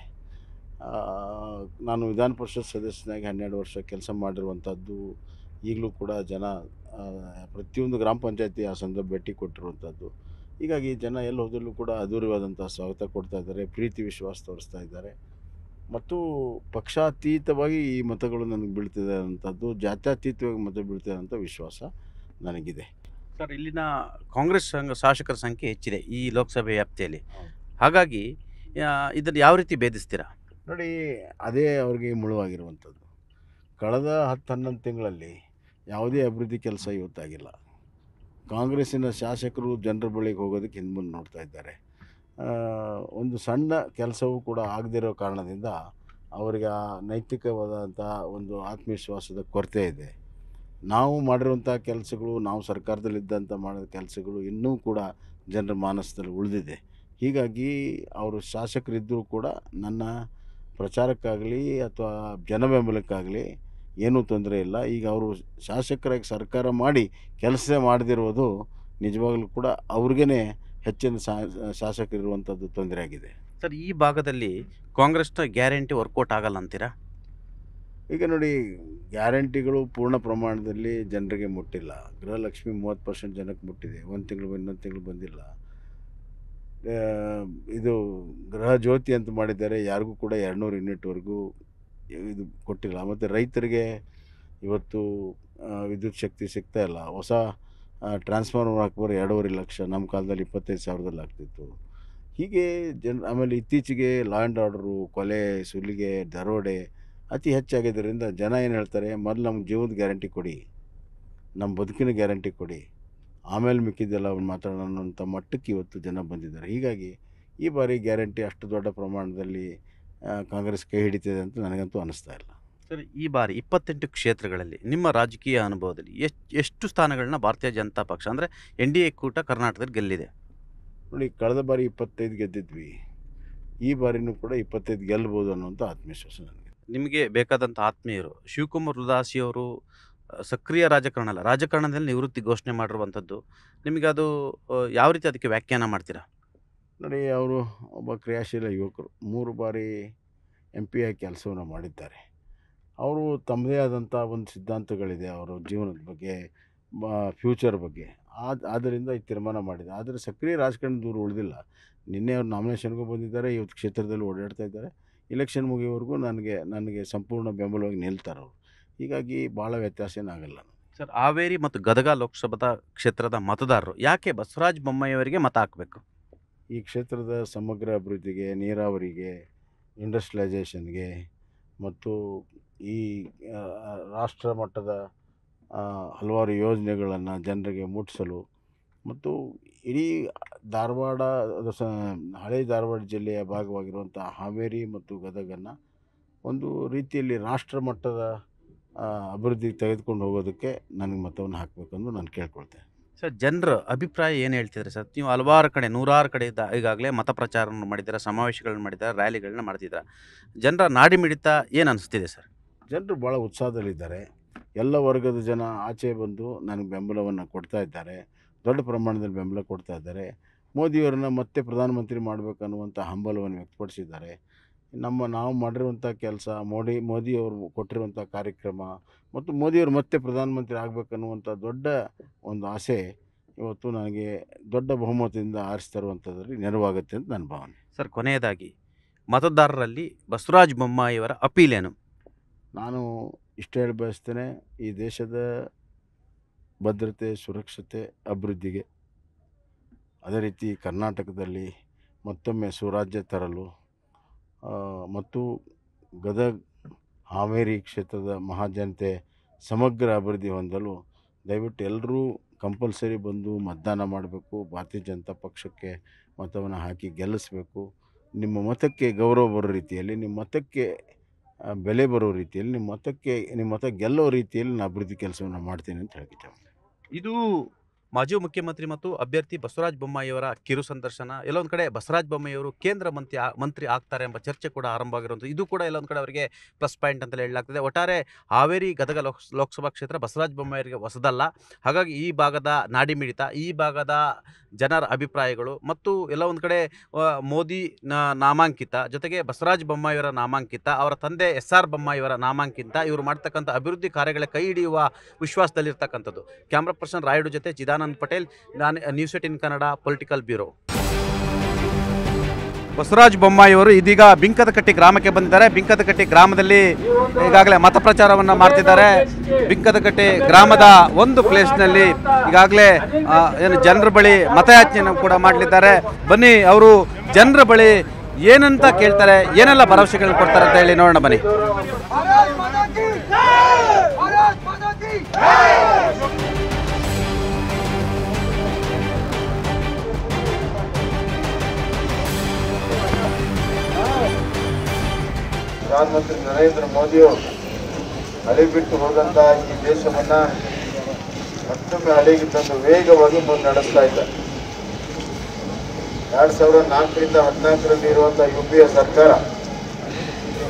ನಾನು ವಿಧಾನ ಪರಿಷತ್ ಸದಸ್ಯನಾಗಿ 12 ವರ್ಷ ಕೆಲಸ ಮಾಡಿರುವಂಥದ್ದು. ಈಗಲೂ ಕೂಡ ಜನ ಪ್ರತಿಯೊಂದು ಗ್ರಾಮ ಪಂಚಾಯತಿ ಆ ಸಂದರ್ಭ ಭೇಟಿ ಕೊಟ್ಟಿರುವಂಥದ್ದು. ಹೀಗಾಗಿ ಜನ ಎಲ್ಲಿ ಹೋದಲ್ಲೂ ಕೂಡ ಅದ್ಧೂರಿಯಾದಂಥ ಸ್ವಾಗತ ಕೊಡ್ತಾ ಇದ್ದಾರೆ, ಪ್ರೀತಿ ವಿಶ್ವಾಸ ತೋರಿಸ್ತಾ ಇದ್ದಾರೆ. ಮತ್ತು ಪಕ್ಷಾತೀತವಾಗಿ ಈ ಮತಗಳು ನನಗೆ ಬೀಳ್ತಿದೆ ಅಂಥದ್ದು, ಜಾತ್ಯತೀತವಾಗಿ ಮತ ಬೀಳ್ತಿದೆ ಅಂತ ವಿಶ್ವಾಸ ನನಗಿದೆ. ಸರ್, ಇಲ್ಲಿನ ಕಾಂಗ್ರೆಸ್ ಶಾಸಕರ ಸಂಖ್ಯೆ ಹೆಚ್ಚಿದೆ ಈ ಲೋಕಸಭೆ ವ್ಯಾಪ್ತಿಯಲ್ಲಿ. ಹಾಗಾಗಿ ಇದನ್ನು ಯಾವ ರೀತಿ ಭೇದಿಸ್ತೀರಾ? ನೋಡಿ, ಅದೇ ಅವ್ರಿಗೆ ಮುಳುವಾಗಿರುವಂಥದ್ದು. ಕಳೆದ 10-11 ತಿಂಗಳಲ್ಲಿ ಯಾವುದೇ ಅಭಿವೃದ್ಧಿ ಕೆಲಸ ಇವತ್ತಾಗಿಲ್ಲ. ಕಾಂಗ್ರೆಸ್ಸಿನ ಶಾಸಕರು ಜನರ ಬಳಿಗೆ ಹೋಗೋದಕ್ಕೆ ಹಿಂದೆ ನೋಡ್ತಾ ಇದ್ದಾರೆ. ಒಂದು ಸಣ್ಣ ಕೆಲಸವೂ ಕೂಡ ಆಗದಿರೋ ಕಾರಣದಿಂದ ಅವರಿಗೆ ಆ ನೈತಿಕವಾದಂಥ ಒಂದು ಆತ್ಮವಿಶ್ವಾಸದ ಕೊರತೆ ಇದೆ. ನಾವು ಮಾಡಿರುವಂಥ ಕೆಲಸಗಳು, ನಾವು ಸರ್ಕಾರದಲ್ಲಿದ್ದಂಥ ಮಾಡಿದ ಕೆಲಸಗಳು ಇನ್ನೂ ಕೂಡ ಜನರ ಮಾನಸದಲ್ಲಿ ಉಳಿದಿದೆ. ಹೀಗಾಗಿ ಅವರು ಶಾಸಕರಿದ್ದರೂ ಕೂಡ ನನ್ನ ಪ್ರಚಾರಕ್ಕಾಗಲಿ ಅಥವಾ ಜನ ಬೆಂಬಲಕ್ಕಾಗಲಿ ಏನೂ ತೊಂದರೆ ಇಲ್ಲ. ಈಗ ಅವರು ಶಾಸಕರಾಗಿ ಸರ್ಕಾರ ಮಾಡಿ ಕೆಲಸ ಮಾಡದಿರುವುದು ನಿಜವಾಗಲೂ ಕೂಡ ಅವ್ರಿಗೇ ಹೆಚ್ಚಿನ ಶಾಸಕರಿರುವಂಥದ್ದು ತೊಂದರೆ ಆಗಿದೆ. ಸರ್, ಈ ಭಾಗದಲ್ಲಿ ಕಾಂಗ್ರೆಸ್ನ ಗ್ಯಾರಂಟಿ ವರ್ಕೌಟ್ ಆಗಲ್ಲ ಅಂತೀರಾ? ಈಗ ನೋಡಿ, ಗ್ಯಾರಂಟಿಗಳು ಪೂರ್ಣ ಪ್ರಮಾಣದಲ್ಲಿ ಜನರಿಗೆ ಮುಟ್ಟಿಲ್ಲ. ಗೃಹಲಕ್ಷ್ಮಿ 30% ಜನಕ್ಕೆ ಮುಟ್ಟಿದೆ. ಒಂದು ತಿಂಗಳು ಇನ್ನೊಂದು ತಿಂಗಳು ಬಂದಿಲ್ಲ. ಇದು ಗೃಹ ಜ್ಯೋತಿ ಅಂತ ಮಾಡಿದ್ದಾರೆ, ಯಾರಿಗೂ ಕೂಡ 200 ಯೂನಿಟ್ವರೆಗೂ ಇದು ಕೊಟ್ಟಿಲ್ಲ. ಮತ್ತು ರೈತರಿಗೆ ಇವತ್ತು ವಿದ್ಯುತ್ ಶಕ್ತಿ ಸಿಗ್ತಾ ಇಲ್ಲ. ಹೊಸ ಟ್ರಾನ್ಸ್ಫಾರ್ಮರ್ ಹಾಕ್ಬಾರೆ 2.5 ಲಕ್ಷ, ನಮ್ಮ ಕಾಲದಲ್ಲಿ 25,000ದಲ್ಲಿ ಆಗ್ತಿತ್ತು. ಹೀಗೆ ಆಮೇಲೆ ಇತ್ತೀಚೆಗೆ ಲಾ ಆ್ಯಂಡ್ ಆರ್ಡರು, ಕೊಲೆ, ಸುಲಿಗೆ, ದರೋಡೆ ಅತಿ ಹೆಚ್ಚಾಗಿದ್ದರಿಂದ ಜನ ಏನು ಹೇಳ್ತಾರೆ, ಮೊದಲು ನಮ್ಗೆ ಜೀವದ ಗ್ಯಾರಂಟಿ ಕೊಡಿ, ನಮ್ಮ ಬದುಕಿನ ಗ್ಯಾರಂಟಿ ಕೊಡಿ, ಆಮೇಲೆ ಮಿಕ್ಕಿದ್ದೆಲ್ಲ ಅವ್ನು ಮಾತಾಡೋಣ ಅನ್ನೋಂಥ ಮಟ್ಟಕ್ಕೆ ಇವತ್ತು ಜನ ಬಂದಿದ್ದಾರೆ. ಹೀಗಾಗಿ ಈ ಬಾರಿ ಗ್ಯಾರಂಟಿ ಅಷ್ಟು ದೊಡ್ಡ ಪ್ರಮಾಣದಲ್ಲಿ ಕಾಂಗ್ರೆಸ್ ಕೈ ಹಿಡಿತಿದೆ ಅಂತ ನನಗಂತೂ ಅನ್ನಿಸ್ತಾ ಇಲ್ಲ. ಸರ್, ಈ ಬಾರಿ 28 ಕ್ಷೇತ್ರಗಳಲ್ಲಿ ನಿಮ್ಮ ರಾಜಕೀಯ ಅನುಭವದಲ್ಲಿ ಎಷ್ಟು ಸ್ಥಾನಗಳನ್ನ ಭಾರತೀಯ ಜನತಾ ಪಕ್ಷ ಅಂದರೆ NDA ಕೂಟ ಕರ್ನಾಟಕದಲ್ಲಿ ಗೆಲ್ಲಿದೆ? ನೋಡಿ, ಕಳೆದ ಬಾರಿ 25 ಗೆದ್ದಿದ್ವಿ. ಈ ಬಾರಿನೂ ಕೂಡ 25 ಗೆಲ್ಬೋದು ಅನ್ನೋಂಥ ಆತ್ಮವಿಶ್ವಾಸ ನನಗೆ. ನಿಮಗೆ ಬೇಕಾದಂಥ ಆತ್ಮೀಯರು ಶಿವಕುಮಾರ್ ಉದಾಸಿ ಅವರು ಸಕ್ರಿಯ ರಾಜಕಾರಣದಲ್ಲಿ ನಿವೃತ್ತಿ ಘೋಷಣೆ ಮಾಡಿರುವಂಥದ್ದು. ನಿಮಗೆ ಅದು ಯಾವ ರೀತಿ ಅದಕ್ಕೆ ವ್ಯಾಖ್ಯಾನ ಮಾಡ್ತೀರಾ? ನೋಡಿ, ಅವರು ಒಬ್ಬ ಕ್ರಿಯಾಶೀಲ ಯುವಕರು, 3 ಬಾರಿ MP ಆಗಿ ಕೆಲಸವನ್ನು ಮಾಡಿದ್ದಾರೆ. ಅವರು ತಮ್ಮದೇ ಆದಂಥ ಒಂದು ಸಿದ್ಧಾಂತಗಳಿದೆ ಅವರ ಜೀವನದ ಬಗ್ಗೆ, ಫ್ಯೂಚರ್ ಬಗ್ಗೆ. ಆದ್ದರಿಂದ ಈ ತೀರ್ಮಾನ ಮಾಡಿದೆ. ಆದರೆ ಸಕ್ರಿಯ ರಾಜಕಾರಣ ದೂರ ಉಳಿದಿಲ್ಲ. ನಿನ್ನೆ ಅವ್ರು ನಾಮಿನೇಷನ್ಗೂ ಬಂದಿದ್ದಾರೆ, ಇವತ್ತು ಕ್ಷೇತ್ರದಲ್ಲಿ ಓಡಾಡ್ತಾ ಇದ್ದಾರೆ. ಇಲೆಕ್ಷನ್ ಮುಗಿಯೋವರೆಗೂ ನನಗೆ ಸಂಪೂರ್ಣ ಬೆಂಬಲವಾಗಿ ನಿಲ್ತಾರೆ ಅವರು. ಹೀಗಾಗಿ ಭಾಳ ವ್ಯತ್ಯಾಸ ಏನಾಗಲ್ಲ. ಸರ್, ಹಾವೇರಿ ಮತ್ತು ಗದಗ ಲೋಕಸಭಾ ಕ್ಷೇತ್ರದ ಮತದಾರರು ಯಾಕೆ ಬಸವರಾಜ ಬೊಮ್ಮಾಯಿಯವರಿಗೆ ಮತ ಹಾಕಬೇಕು? ಈ ಕ್ಷೇತ್ರದ ಸಮಗ್ರ ಅಭಿವೃದ್ಧಿಗೆ, ನೀರಾವರಿಗೆ, ಇಂಡಸ್ಟ್ರಿಯಲೈಸೇಷನ್ಗೆ ಮತ್ತು ಈ ರಾಷ್ಟ್ರ ಮಟ್ಟದ ಹಲವಾರು ಯೋಜನೆಗಳನ್ನು ಜನರಿಗೆ ಮುಟ್ಟಿಸಲು ಮತ್ತು ಇಡೀ ಧಾರವಾಡ ಹಳೆ ಧಾರವಾಡ ಜಿಲ್ಲೆಯ ಭಾಗವಾಗಿರುವಂಥ ಹಾವೇರಿ ಮತ್ತು ಗದಗನ್ನು ಒಂದು ರೀತಿಯಲ್ಲಿ ರಾಷ್ಟ್ರ ಮಟ್ಟದ ಅಭಿವೃದ್ಧಿಗೆ ತೆಗೆದುಕೊಂಡು ಹೋಗೋದಕ್ಕೆ ನನಗೆ ಮತವನ್ನು ಹಾಕಬೇಕೆಂದು ನಾನು ಕೇಳ್ಕೊಳ್ತೇನೆ. ಸರ್, ಜನರ ಅಭಿಪ್ರಾಯ ಏನು ಹೇಳ್ತಿದ್ದಾರೆ ಸರ್? ನೀವು ಹಲವಾರು ಕಡೆ, ನೂರಾರು ಕಡೆ ಈಗಾಗಲೇ ಮತ ಪ್ರಚಾರವನ್ನು ಮಾಡಿದ್ದಾರೆ, ಸಮಾವೇಶಗಳನ್ನು ಮಾಡಿದ್ದಾರೆ, ರ್ಯಾಲಿಗಳನ್ನ ಮಾಡ್ತಿದ್ದಾರೆ. ಜನರ ನಾಡಿ ಮಿಡಿತ ಏನು ಅನಿಸ್ತಿದೆ ಸರ್? ಜನರು ಭಾಳ ಉತ್ಸಾಹದಲ್ಲಿದ್ದಾರೆ. ಎಲ್ಲ ವರ್ಗದ ಜನ ಆಚೆ ಬಂದು ನನಗೆ ಬೆಂಬಲವನ್ನು ಕೊಡ್ತಾ ಇದ್ದಾರೆ, ದೊಡ್ಡ ಪ್ರಮಾಣದಲ್ಲಿ ಬೆಂಬಲ ಕೊಡ್ತಾ ಇದ್ದಾರೆ. ಮೋದಿಯವರನ್ನ ಮತ್ತೆ ಪ್ರಧಾನಮಂತ್ರಿ ಮಾಡಬೇಕನ್ನುವಂಥ ಹಂಬಲವನ್ನು ವ್ಯಕ್ತಪಡಿಸಿದ್ದಾರೆ. ನಾವು ಮಾಡಿರುವಂಥ ಕೆಲಸ, ಮೋದಿಯವರು ಕೊಟ್ಟಿರುವಂಥ ಕಾರ್ಯಕ್ರಮ ಮತ್ತು ಮೋದಿಯವರು ಮತ್ತೆ ಪ್ರಧಾನಮಂತ್ರಿ ಆಗಬೇಕನ್ನುವಂಥ ದೊಡ್ಡ ಒಂದು ಆಸೆ ಇವತ್ತು ನನಗೆ ದೊಡ್ಡ ಬಹುಮತದಿಂದ ಆರಿಸ್ತರುವಂಥದ್ರಲ್ಲಿ ನೆರವಾಗುತ್ತೆ ಅಂತ ನನ್ನ ಭಾವನೆ. ಸರ್, ಕೊನೆಯದಾಗಿ ಮತದಾರರಲ್ಲಿ ಬಸವರಾಜ ಬೊಮ್ಮಾಯಿಯವರ ಅಪೀಲ್ ಏನು? ನಾನು ಇಷ್ಟ ಹೇಳಿ ಬಯಸ್ತೇನೆ, ಈ ದೇಶದ ಭದ್ರತೆ, ಸುರಕ್ಷತೆ, ಅಭಿವೃದ್ಧಿಗೆ, ಅದೇ ರೀತಿ ಕರ್ನಾಟಕದಲ್ಲಿ ಮತ್ತೊಮ್ಮೆ ಸುರಾಜ್ಯ ತರಲು ಮತ್ತು ಗದಗ ಹಾವೇರಿ ಕ್ಷೇತ್ರದ ಮಹಾಜನತೆ ಸಮಗ್ರ ಅಭಿವೃದ್ಧಿ ಹೊಂದಲು ದಯವಿಟ್ಟು ಎಲ್ಲರೂ ಕಂಪಲ್ಸರಿ ಬಂದು ಮತದಾನ ಮಾಡಬೇಕು. ಭಾರತೀಯ ಜನತಾ ಪಕ್ಷಕ್ಕೆ ಮತವನ್ನು ಹಾಕಿ ಗೆಲ್ಲಿಸಬೇಕು. ನಿಮ್ಮ ಮತಕ್ಕೆ ಗೌರವ ಬರೋ ರೀತಿಯಲ್ಲಿ, ನಿಮ್ಮ ಮತಕ್ಕೆ ಬೆಲೆ ಬರೋ ರೀತಿಯಲ್ಲಿ, ನಿಮ್ಮ ಮತ ಗೆಲ್ಲೋ ರೀತಿಯಲ್ಲಿ ನಾನು ಅಭಿವೃದ್ಧಿ ಕೆಲಸವನ್ನು ಮಾಡ್ತೀನಿ ಅಂತ ಹೇಳ್ತಿದ್ದೇನೆ. ಇದು ಮಾಜಿ ಮುಖ್ಯಮಂತ್ರಿ ಮತ್ತು ಅಭ್ಯರ್ಥಿ ಬಸವರಾಜ ಬೊಮ್ಮಾಯಿಯವರ ಕಿರು ಸಂದರ್ಶನ. ಎಲ್ಲೊಂದು ಕಡೆ ಬಸವರಾಜ ಬೊಮ್ಮಾಯಿಯವರು ಕೇಂದ್ರ ಮಂತ್ರಿ ಆಗ್ತಾರೆ ಎಂಬ ಚರ್ಚೆ ಕೂಡ ಆರಂಭವಾಗಿರುವಂಥದ್ದು. ಇದು ಕೂಡ ಎಲ್ಲೊಂದು ಕಡೆ ಅವರಿಗೆ ಪ್ಲಸ್ ಪಾಯಿಂಟ್ ಅಂತಲೇ ಹೇಳಲಾಗ್ತದೆ. ಒಟ್ಟಾರೆ ಹಾವೇರಿ ಗದಗ ಲೋಕಸಭಾ ಕ್ಷೇತ್ರ ಬಸವರಾಜ ಬೊಮ್ಮಾಯಿಯವರಿಗೆ ಹೊಸದಲ್ಲ. ಹಾಗಾಗಿ ಈ ಭಾಗದ ನಾಡಿ ಮಿಡಿತ, ಈ ಭಾಗದ ಜನರ ಅಭಿಪ್ರಾಯಗಳು ಮತ್ತು ಎಲ್ಲ ಒಂದು ಕಡೆ ಮೋದಿ ನಾಮಾಂಕಿತ ಜೊತೆಗೆ ಬಸವರಾಜ ಬೊಮ್ಮಾಯಿಯವರ ನಾಮಾಂಕಿತ, ಅವರ ತಂದೆ SR ಬೊಮ್ಮಾಯಿಯವರ ನಾಮಾಂಕಿತ, ಇವರು ಮಾಡ್ತಕ್ಕಂಥ ಅಭಿವೃದ್ಧಿ ಕಾರ್ಯಗಳ ಕೈ ಹಿಡಿಯುವ ವಿಶ್ವಾಸದಲ್ಲಿರ್ತಕ್ಕಂಥದ್ದು. ಕ್ಯಾಮ್ರಾ ಪರ್ಸನ್ ರಾಯುಡು ಜೊತೆ ಚಿದಾನಂದ್ ಪಟೇಲ್, ನಾನು news 18 Kannada political bureau. Basavaraj ಬೊಮ್ಮಾಯಿಯವರು ಇದೀಗ ಬಿಂಕದಕಟ್ಟಿ ಗ್ರಾಮಕ್ಕೆ ಬಂದಿದ್ದಾರೆ. ಬಿಂಕದಕಟ್ಟಿ ಗ್ರಾಮದಲ್ಲಿ ಈಗಾಗಲೇ ಮತ ಪ್ರಚಾರವನ್ನು ಮಾಡ್ತಿದ್ದಾರೆ. ಬಿಂಕದಕಟ್ಟಿ ಗ್ರಾಮದ ಒಂದು ಪ್ಲೇಸ್ನಲ್ಲಿ ಈಗಾಗಲೇ ಏನು ಜನರ ಬಳಿ ಮತಯಾಚನೆಯನ್ನು ಕೂಡ ಮಾಡಲಿದ್ದಾರೆ. ಬನ್ನಿ, ಅವರು ಜನರ ಬಳಿ ಏನಂತ ಕೇಳ್ತಾರೆ, ಏನೆಲ್ಲ ಭರವಸೆಗಳನ್ನು ಕೊಡ್ತಾರೆ ಅಂತ ಹೇಳಿ ನೋಡೋಣ ಬನ್ನಿ. ಪ್ರಧಾನಮಂತ್ರಿ ನರೇಂದ್ರ ಮೋದಿಯವರು ಹಳಿ ಬಿಟ್ಟು ಹೋದಂಥ ಈ ದೇಶವನ್ನು ಮತ್ತೊಮ್ಮೆ ಹಳಿಗೆ ತಂದು ವೇಗವಾಗಿ ಮುನ್ನಡೆಸ್ತಾ ಇದ್ದಾರೆ. 2004ರಿಂದ 2014ರಲ್ಲಿ ಇರುವಂಥ UPA ಸರ್ಕಾರ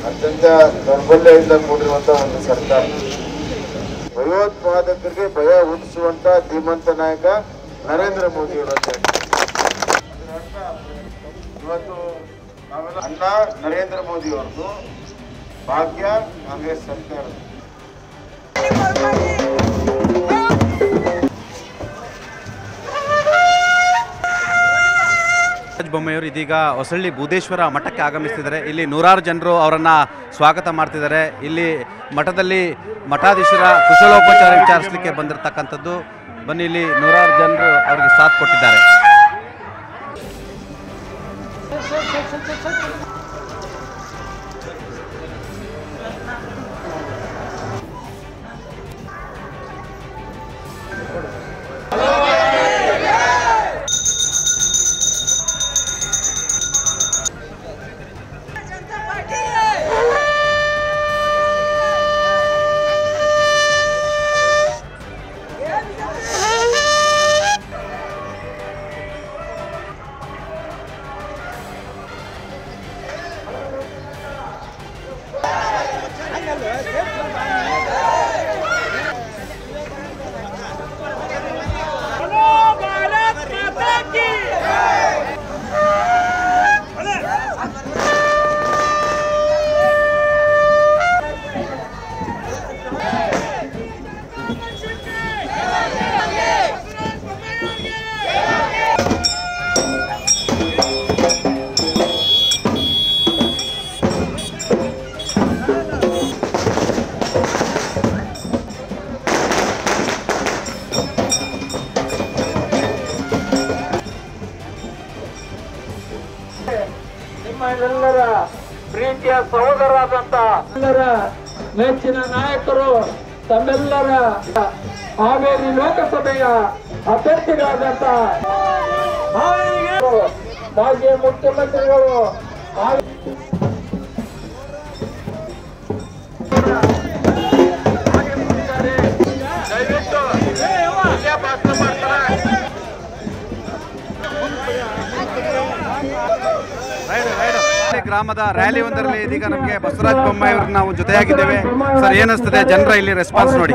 ಅತ್ಯಂತ ದೌರ್ಬಲ್ಯದಿಂದ ಕೂಡಿರುವಂಥ ಒಂದು ಸರ್ಕಾರ. ಭಯೋತ್ಪಾದಕರಿಗೆ ಭಯ ಹುಟ್ಟಿಸುವಂಥ ಧೀಮಂತ ನಾಯಕ ನರೇಂದ್ರ ಮೋದಿಯವರು ಅಂತ ಇವತ್ತು ನಾವೆಲ್ಲ ಅಣ್ಣ ನರೇಂದ್ರ ಮೋದಿಯವ್ರದ್ದು ಭಾಗ್ಯ ಕಾಂಗ್ರೆಸ್ ಸರ್ಕಾರ. ಬಸವರಾಜ ಬೊಮ್ಮಾಯಿಯವರು ಇದೀಗ ಹೊಸಳ್ಳಿ ಬೂದೇಶ್ವರ ಮಠಕ್ಕೆ ಆಗಮಿಸ್ತಿದ್ದಾರೆ. ಇಲ್ಲಿ ನೂರಾರು ಜನರು ಅವರನ್ನು ಸ್ವಾಗತ ಮಾಡ್ತಿದ್ದಾರೆ. ಇಲ್ಲಿ ಮಠದಲ್ಲಿ ಮಠಾಧೀಶರ ಕುಶಲೋಪಚಾರ ವಿಚಾರಿಸಲಿಕ್ಕೆ ಬಂದಿರತಕ್ಕಂಥದ್ದು. ಬನ್ನಿ, ಇಲ್ಲಿ ನೂರಾರು ಜನರು ಅವರಿಗೆ ಸಾಥ್ ಕೊಟ್ಟಿದ್ದಾರೆ. ಬೊಮ್ಮಾಯಿರೆಲ್ಲರ ಪ್ರೀತಿಯ ಸಹೋದರರಾದಂತ ಎಲ್ಲರ ಮೆಚ್ಚಿನ ನಾಯಕರು ತಮ್ಮೆಲ್ಲರ ಹಾವೇರಿ ಲೋಕಸಭೆಯ ಅಭ್ಯರ್ಥಿಗಳಾದಂತ ಮಾಜಿ ಮುಖ್ಯಮಂತ್ರಿಗಳು ಗ್ರಾಮದ ರ್ಯಾಲಿ ಒಂದರಲ್ಲಿ ಇದೀಗ ನಮಗೆ ಬಸವರಾಜ ಬೊಮ್ಮಾಯಿ ಅವ್ರನ್ನ ನಾವು ಜೊತೆಯಾಗಿದ್ದೇವೆ. ಸರ್, ಏನಿಸ್ತದೆ ಜನರ ಇಲ್ಲಿ ರೆಸ್ಪಾನ್ಸ್ ನೋಡಿ?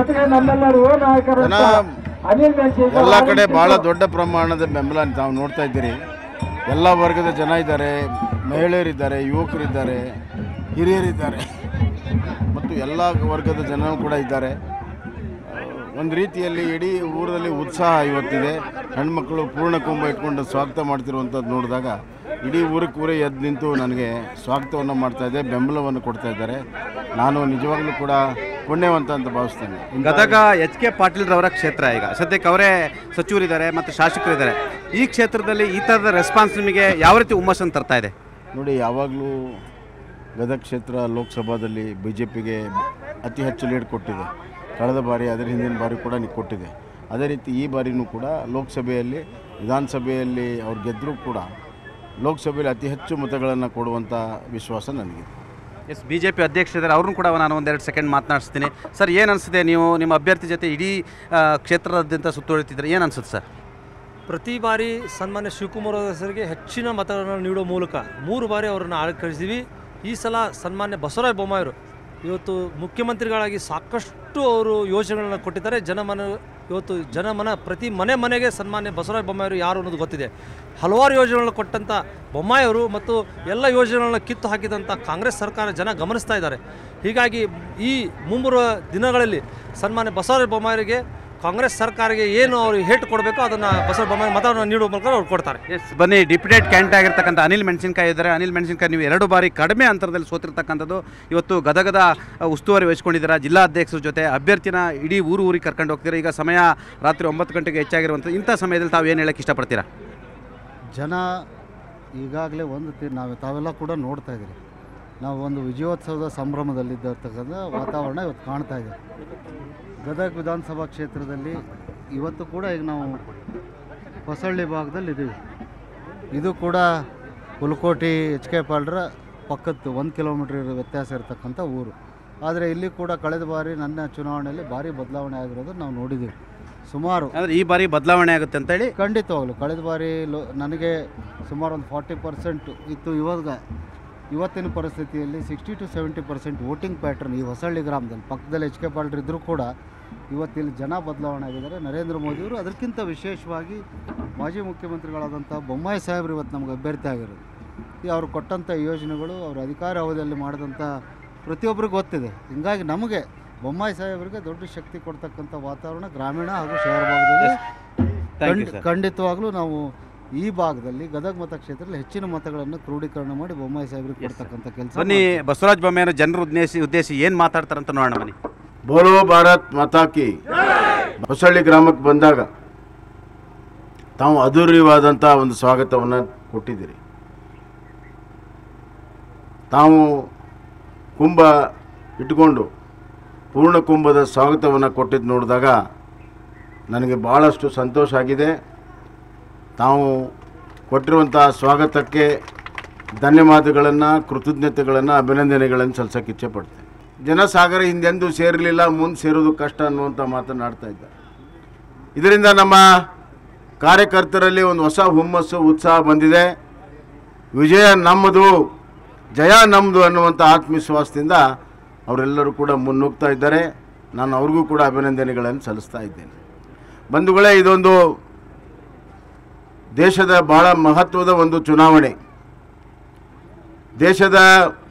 ಎಲ್ಲ ಕಡೆ ಭಾಳ ದೊಡ್ಡ ಪ್ರಮಾಣದ ಬೆಂಬಲ ನಾವು ನೋಡ್ತಾ ಇದ್ದೀರಿ. ಎಲ್ಲ ವರ್ಗದ ಜನ ಇದ್ದಾರೆ, ಮಹಿಳೆಯರಿದ್ದಾರೆ, ಯುವಕರಿದ್ದಾರೆ, ಹಿರಿಯರಿದ್ದಾರೆ ಮತ್ತು ಎಲ್ಲ ವರ್ಗದ ಜನರು ಕೂಡ ಇದ್ದಾರೆ. ಒಂದು ರೀತಿಯಲ್ಲಿ ಇಡೀ ಊರಲ್ಲಿ ಉತ್ಸಾಹ ಇವತ್ತಿದೆ. ಹೆಣ್ಮಕ್ಳು ಪೂರ್ಣ ಕುಂಭ ಇಟ್ಕೊಂಡು ಸ್ವಾಗತ ಮಾಡ್ತಿರುವಂಥದ್ದು ನೋಡಿದಾಗ ಇಡೀ ಊರೇ ಎದ್ದು ನಿಂತು ನನಗೆ ಸ್ವಾಗತವನ್ನು ಮಾಡ್ತಾಯಿದ್ದೆ, ಬೆಂಬಲವನ್ನು ಕೊಡ್ತಾ ಇದ್ದಾರೆ. ನಾನು ನಿಜವಾಗ್ಲೂ ಕೂಡ ಪುಣ್ಯವಂತ ಅಂತ ಭಾವಿಸ್ತೇನೆ. ಗದಗ ಎಚ್.ಕೆ. ಪಾಟೀಲ್ರವರ ಕ್ಷೇತ್ರ. ಈಗ ಸದ್ಯಕ್ಕೆ ಅವರೇ ಸಚಿವರಿದ್ದಾರೆ ಮತ್ತು ಶಾಸಕರಿದ್ದಾರೆ. ಈ ಕ್ಷೇತ್ರದಲ್ಲಿ ಈ ಥರದ ರೆಸ್ಪಾನ್ಸ್ ನಿಮಗೆ ಯಾವ ರೀತಿ ಹುಮ್ಮಸ್ಸನ್ನು ತರ್ತಾ ಇದೆ? ನೋಡಿ, ಯಾವಾಗಲೂ ಗದಗ ಕ್ಷೇತ್ರ ಲೋಕಸಭಾದಲ್ಲಿ BJPಗೆ ಅತಿ ಹೆಚ್ಚು ಲೀಡ್ ಕೊಟ್ಟಿದೆ. ಕಳೆದ ಬಾರಿ, ಅದರ ಹಿಂದಿನ ಬಾರಿ ಕೂಡ ಕೊಟ್ಟಿದೆ. ಅದೇ ರೀತಿ ಈ ಬಾರಿನೂ ಕೂಡ ಲೋಕಸಭೆಯಲ್ಲಿ, ವಿಧಾನಸಭೆಯಲ್ಲಿ ಅವ್ರು ಗೆದ್ದರೂ ಕೂಡ ಲೋಕಸಭೆಯಲ್ಲಿ ಅತಿ ಹೆಚ್ಚು ಮತಗಳನ್ನು ಕೊಡುವಂಥ ವಿಶ್ವಾಸ ನನಗಿದೆ. ಎಸ್, BJP ಅಧ್ಯಕ್ಷರಿದ್ದಾರೆ, ಅವ್ರನ್ನೂ ಕೂಡ ನಾನು ಒಂದೆರಡು ಸೆಕೆಂಡ್ ಮಾತನಾಡಿಸ್ತೀನಿ. ಸರ್, ಏನು ಅನಿಸುತ್ತೆ? ನೀವು ನಿಮ್ಮ ಅಭ್ಯರ್ಥಿ ಜೊತೆ ಇಡೀ ಕ್ಷೇತ್ರದಾದ್ಯಂತ ಸುತ್ತುವರಿತಿದ್ರೆ ಏನು ಅನಿಸುತ್ತೆ ಸರ್? ಪ್ರತಿ ಬಾರಿ ಸನ್ಮಾನ್ಯ ಶಿವಕುಮಾರ್ ಹೆಸರಿಗೆ ಹೆಚ್ಚಿನ ಮತಗಳನ್ನು ನೀಡುವ ಮೂಲಕ 3 ಬಾರಿ ಅವರನ್ನು ಆಳ್ಕಳಿಸಿದ್ವಿ. ಈ ಸಲ ಸನ್ಮಾನ್ಯ ಬಸವರಾಜ ಬೊಮ್ಮಾಯಿರು ಇವತ್ತು ಮುಖ್ಯಮಂತ್ರಿಗಳಾಗಿ ಸಾಕಷ್ಟು ಅವರು ಯೋಜನೆಗಳನ್ನು ಕೊಟ್ಟಿದ್ದಾರೆ. ಇವತ್ತು ಜನಮನ ಪ್ರತಿ ಮನೆಗೆ ಸನ್ಮಾನ್ಯ ಬಸವರಾಜ ಬೊಮ್ಮಾಯಿರು ಯಾರು ಅನ್ನೋದು ಗೊತ್ತಿದೆ. ಹಲವಾರು ಯೋಜನೆಗಳನ್ನು ಕೊಟ್ಟಂಥ ಬೊಮ್ಮಾಯಿಯವರು ಮತ್ತು ಎಲ್ಲ ಯೋಜನೆಗಳನ್ನು ಕಿತ್ತು ಹಾಕಿದಂಥ ಕಾಂಗ್ರೆಸ್ ಸರ್ಕಾರ ಜನ ಗಮನಿಸ್ತಾ ಇದ್ದಾರೆ. ಹೀಗಾಗಿ ಈ ಮುಂಬರುವ ದಿನಗಳಲ್ಲಿ ಸನ್ಮಾನ್ಯ ಬಸವರಾಜ ಬೊಮ್ಮಾಯಿರಿಗೆ ಕಾಂಗ್ರೆಸ್ ಸರ್ಕಾರಕ್ಕೆ ಏನು ಅವರು ಹೇಟ್ ಕೊಡಬೇಕು ಅದನ್ನು ಬಸವರಾಜ ಬೊಮ್ಮಾಯಿ ಮತವನ್ನು ನೀಡುವ ಮೂಲಕ ಅವ್ರು ಕೊಡ್ತಾರೆ. ಎಸ್, ಬನ್ನಿ. ಡಿಪ್ಯೂಟೆಡ್ ಕ್ಯಾಂಡಿಡೇಟ್ ಆಗಿರ್ತಕ್ಕಂಥ ಅನಿಲ್ ಮೆಣಸಿನಕಾಯಿ ಇದ್ದಾರೆ. ಅನಿಲ್ ಮೆಣಸಿನಕಾಯಿ, ನೀವು 2 ಬಾರಿ ಕಡಿಮೆ ಅಂತರದಲ್ಲಿ ಸೋತಿರ್ತಕ್ಕಂಥದ್ದು. ಇವತ್ತು ಗದಗದ ಉಸ್ತುವಾರಿ ವಹಿಸ್ಕೊಂಡಿದ್ದೀರಾ. ಜಿಲ್ಲಾಧ್ಯಕ್ಷರ ಜೊತೆ ಅಭ್ಯರ್ಥಿನ ಇಡೀ ಊರಿಗೆ ಕರ್ಕೊಂಡು ಹೋಗ್ತೀರಾ. ಈಗ ಸಮಯ ರಾತ್ರಿ 9 ಗಂಟೆಗೆ ಹೆಚ್ಚಾಗಿರುವಂಥದ್ದು. ಇಂಥ ಸಮಯದಲ್ಲಿ ತಾವು ಏನು ಹೇಳೋಕ್ಕೆ ಇಷ್ಟಪಡ್ತೀರಾ? ಜನ ಈಗಾಗಲೇ ತಾವೆಲ್ಲ ಕೂಡ ನೋಡ್ತಾ ಇದ್ದೀರಿ. ನಾವು ಒಂದು ವಿಜಯೋತ್ಸವದ ಸಂಭ್ರಮದಲ್ಲಿದ್ದರ್ತಕ್ಕಂಥ ವಾತಾವರಣ ಇವತ್ತು ಕಾಣ್ತಾ ಇದೆ. ಗದಗ ವಿಧಾನಸಭಾ ಕ್ಷೇತ್ರದಲ್ಲಿ ಇವತ್ತು ಕೂಡ ಈಗ ನಾವು ಹೊಸಳ್ಳಿ ಭಾಗದಲ್ಲಿ ಇದ್ದೀವಿ. ಇದು ಕೂಡ ಹುಲಕೋಟಿ ಎಚ್.ಕೆ. ಪಾಟೀಲ್ರ ಪಕ್ಕದ್ದು 1 ಕಿಲೋಮೀಟರ್ ವ್ಯತ್ಯಾಸ ಇರತಕ್ಕಂಥ ಊರು. ಆದರೆ ಇಲ್ಲಿ ಕೂಡ ಕಳೆದ ಬಾರಿ ನನ್ನ ಚುನಾವಣೆಯಲ್ಲಿ ಭಾರಿ ಬದಲಾವಣೆ ಆಗಿರೋದನ್ನು ನಾವು ನೋಡಿದ್ದೀವಿ. ಸುಮಾರು ಅಂದರೆ ಈ ಬಾರಿ ಬದಲಾವಣೆ ಆಗುತ್ತೆ ಅಂತೇಳಿ? ಖಂಡಿತವಾಗಲು ಕಳೆದ ಬಾರಿ ನನಗೆ ಸುಮಾರು ಒಂದು 40% ಇತ್ತು. ಇವತ್ತಿನ ಪರಿಸ್ಥಿತಿಯಲ್ಲಿ 60 to 70% ವೋಟಿಂಗ್ ಪ್ಯಾಟ್ರನ್ ಈ ಹೊಸಳ್ಳಿ ಗ್ರಾಮದಲ್ಲಿ, ಪಕ್ಕದಲ್ಲಿ ಎಚ್.ಕೆ. ಪಾಟೀಲ್ ಇದ್ದರೂ ಕೂಡ ಇವತ್ತಿಲ್ಲಿ ಜನ ಬದಲಾವಣೆ ಆಗಿದ್ದಾರೆ. ನರೇಂದ್ರ ಮೋದಿಯವರು, ಅದಕ್ಕಿಂತ ವಿಶೇಷವಾಗಿ ಮಾಜಿ ಮುಖ್ಯಮಂತ್ರಿಗಳಾದಂಥ ಬೊಮ್ಮಾಯಿ ಸಾಹೇಬರು ಇವತ್ತು ನಮಗೆ ಅಭ್ಯರ್ಥಿ ಆಗಿರೋದು. ಅವರು ಕೊಟ್ಟಂಥ ಯೋಜನೆಗಳು, ಅವರು ಅಧಿಕಾರ ಅವಧಿಯಲ್ಲಿ ಮಾಡಿದಂಥ ಪ್ರತಿಯೊಬ್ಬರಿಗೂ ಗೊತ್ತಿದೆ. ಹೀಗಾಗಿ ನಮಗೆ ಬೊಮ್ಮಾಯಿ ಸಾಹೇಬರಿಗೆ ದೊಡ್ಡ ಶಕ್ತಿ ಕೊಡ್ತಕ್ಕಂಥ ವಾತಾವರಣ ಗ್ರಾಮೀಣ ಹಾಗೂ ಶಹರ ಭಾಗದಲ್ಲಿ ಖಂಡಿತವಾಗ್ಲೂ ನಾವು ಈ ಭಾಗದಲ್ಲಿ ಗದಗ ಮತಕ್ಷೇತ್ರದಲ್ಲಿ ಹೆಚ್ಚಿನ ಮತಗಳನ್ನು ಕ್ರೋಢೀಕರಣ ಮಾಡಿ ಬೊಮ್ಮಾಯಿ ಸಾಹೇಬರಿಗೆ ಕೊಡ್ತಕ್ಕಂಥ ಕೆಲಸ. ಬನ್ನಿ, ಬಸವರಾಜ ಬೊಮ್ಮಾಯಿಯವರು ಜನರು ಉದ್ದೇಶಿ ಏನು ಮಾತಾಡ್ತಾರಂತ ನೋಡೋಣ. ಬನ್ನಿ. ಬೋಲೋ ಭಾರತ್ ಮಾತಾ ಕಿ. ಹೊಸಳ್ಳಿ ಗ್ರಾಮಕ್ಕೆ ಬಂದಾಗ ತಾವು ಅದ್ಧೂರಿಯಾದಂಥ ಒಂದು ಸ್ವಾಗತವನ್ನು ಕೊಟ್ಟಿದ್ದೀರಿ. ತಾವು ಕುಂಭ ಇಟ್ಕೊಂಡು ಪೂರ್ಣ ಕುಂಭದ ಸ್ವಾಗತವನ್ನು ಕೊಟ್ಟಿದ್ದು ನೋಡಿದಾಗ ನನಗೆ ಭಾಳಷ್ಟು ಸಂತೋಷ ಆಗಿದೆ. ತಾವು ಕೊಟ್ಟಿರುವಂಥ ಸ್ವಾಗತಕ್ಕೆ ಧನ್ಯವಾದಗಳನ್ನು, ಕೃತಜ್ಞತೆಗಳನ್ನು, ಅಭಿನಂದನೆಗಳನ್ನು ಸಲ್ಲಿಸೋಕ್ಕೆ ಇಚ್ಛೆಪಡ್ತೇನೆ. ಜನಸಾಗರ ಹಿಂದೆಂದೂ ಸೇರಲಿಲ್ಲ, ಮುಂದೆ ಸೇರೋದು ಕಷ್ಟ ಅನ್ನುವಂಥ ಮಾತನಾಡ್ತಾ ಇದ್ದಾರೆ. ಇದರಿಂದ ನಮ್ಮ ಕಾರ್ಯಕರ್ತರಲ್ಲಿ ಒಂದು ಹೊಸ ಹುಮ್ಮಸ್ಸು, ಉತ್ಸಾಹ ಬಂದಿದೆ. ವಿಜಯ ನಮ್ಮದು, ಜಯ ನಮ್ಮದು ಅನ್ನುವಂಥ ಆತ್ಮವಿಶ್ವಾಸದಿಂದ ಅವರೆಲ್ಲರೂ ಕೂಡ ಮುನ್ನುಗ್ತಾ ಇದ್ದಾರೆ. ನಾನು ಅವ್ರಿಗೂ ಕೂಡ ಅಭಿನಂದನೆಗಳನ್ನು ಸಲ್ಲಿಸ್ತಾ ಇದ್ದೇನೆ. ಬಂಧುಗಳೇ, ಇದೊಂದು ದೇಶದ ಭಾಳ ಮಹತ್ವದ ಒಂದು ಚುನಾವಣೆ. ದೇಶದ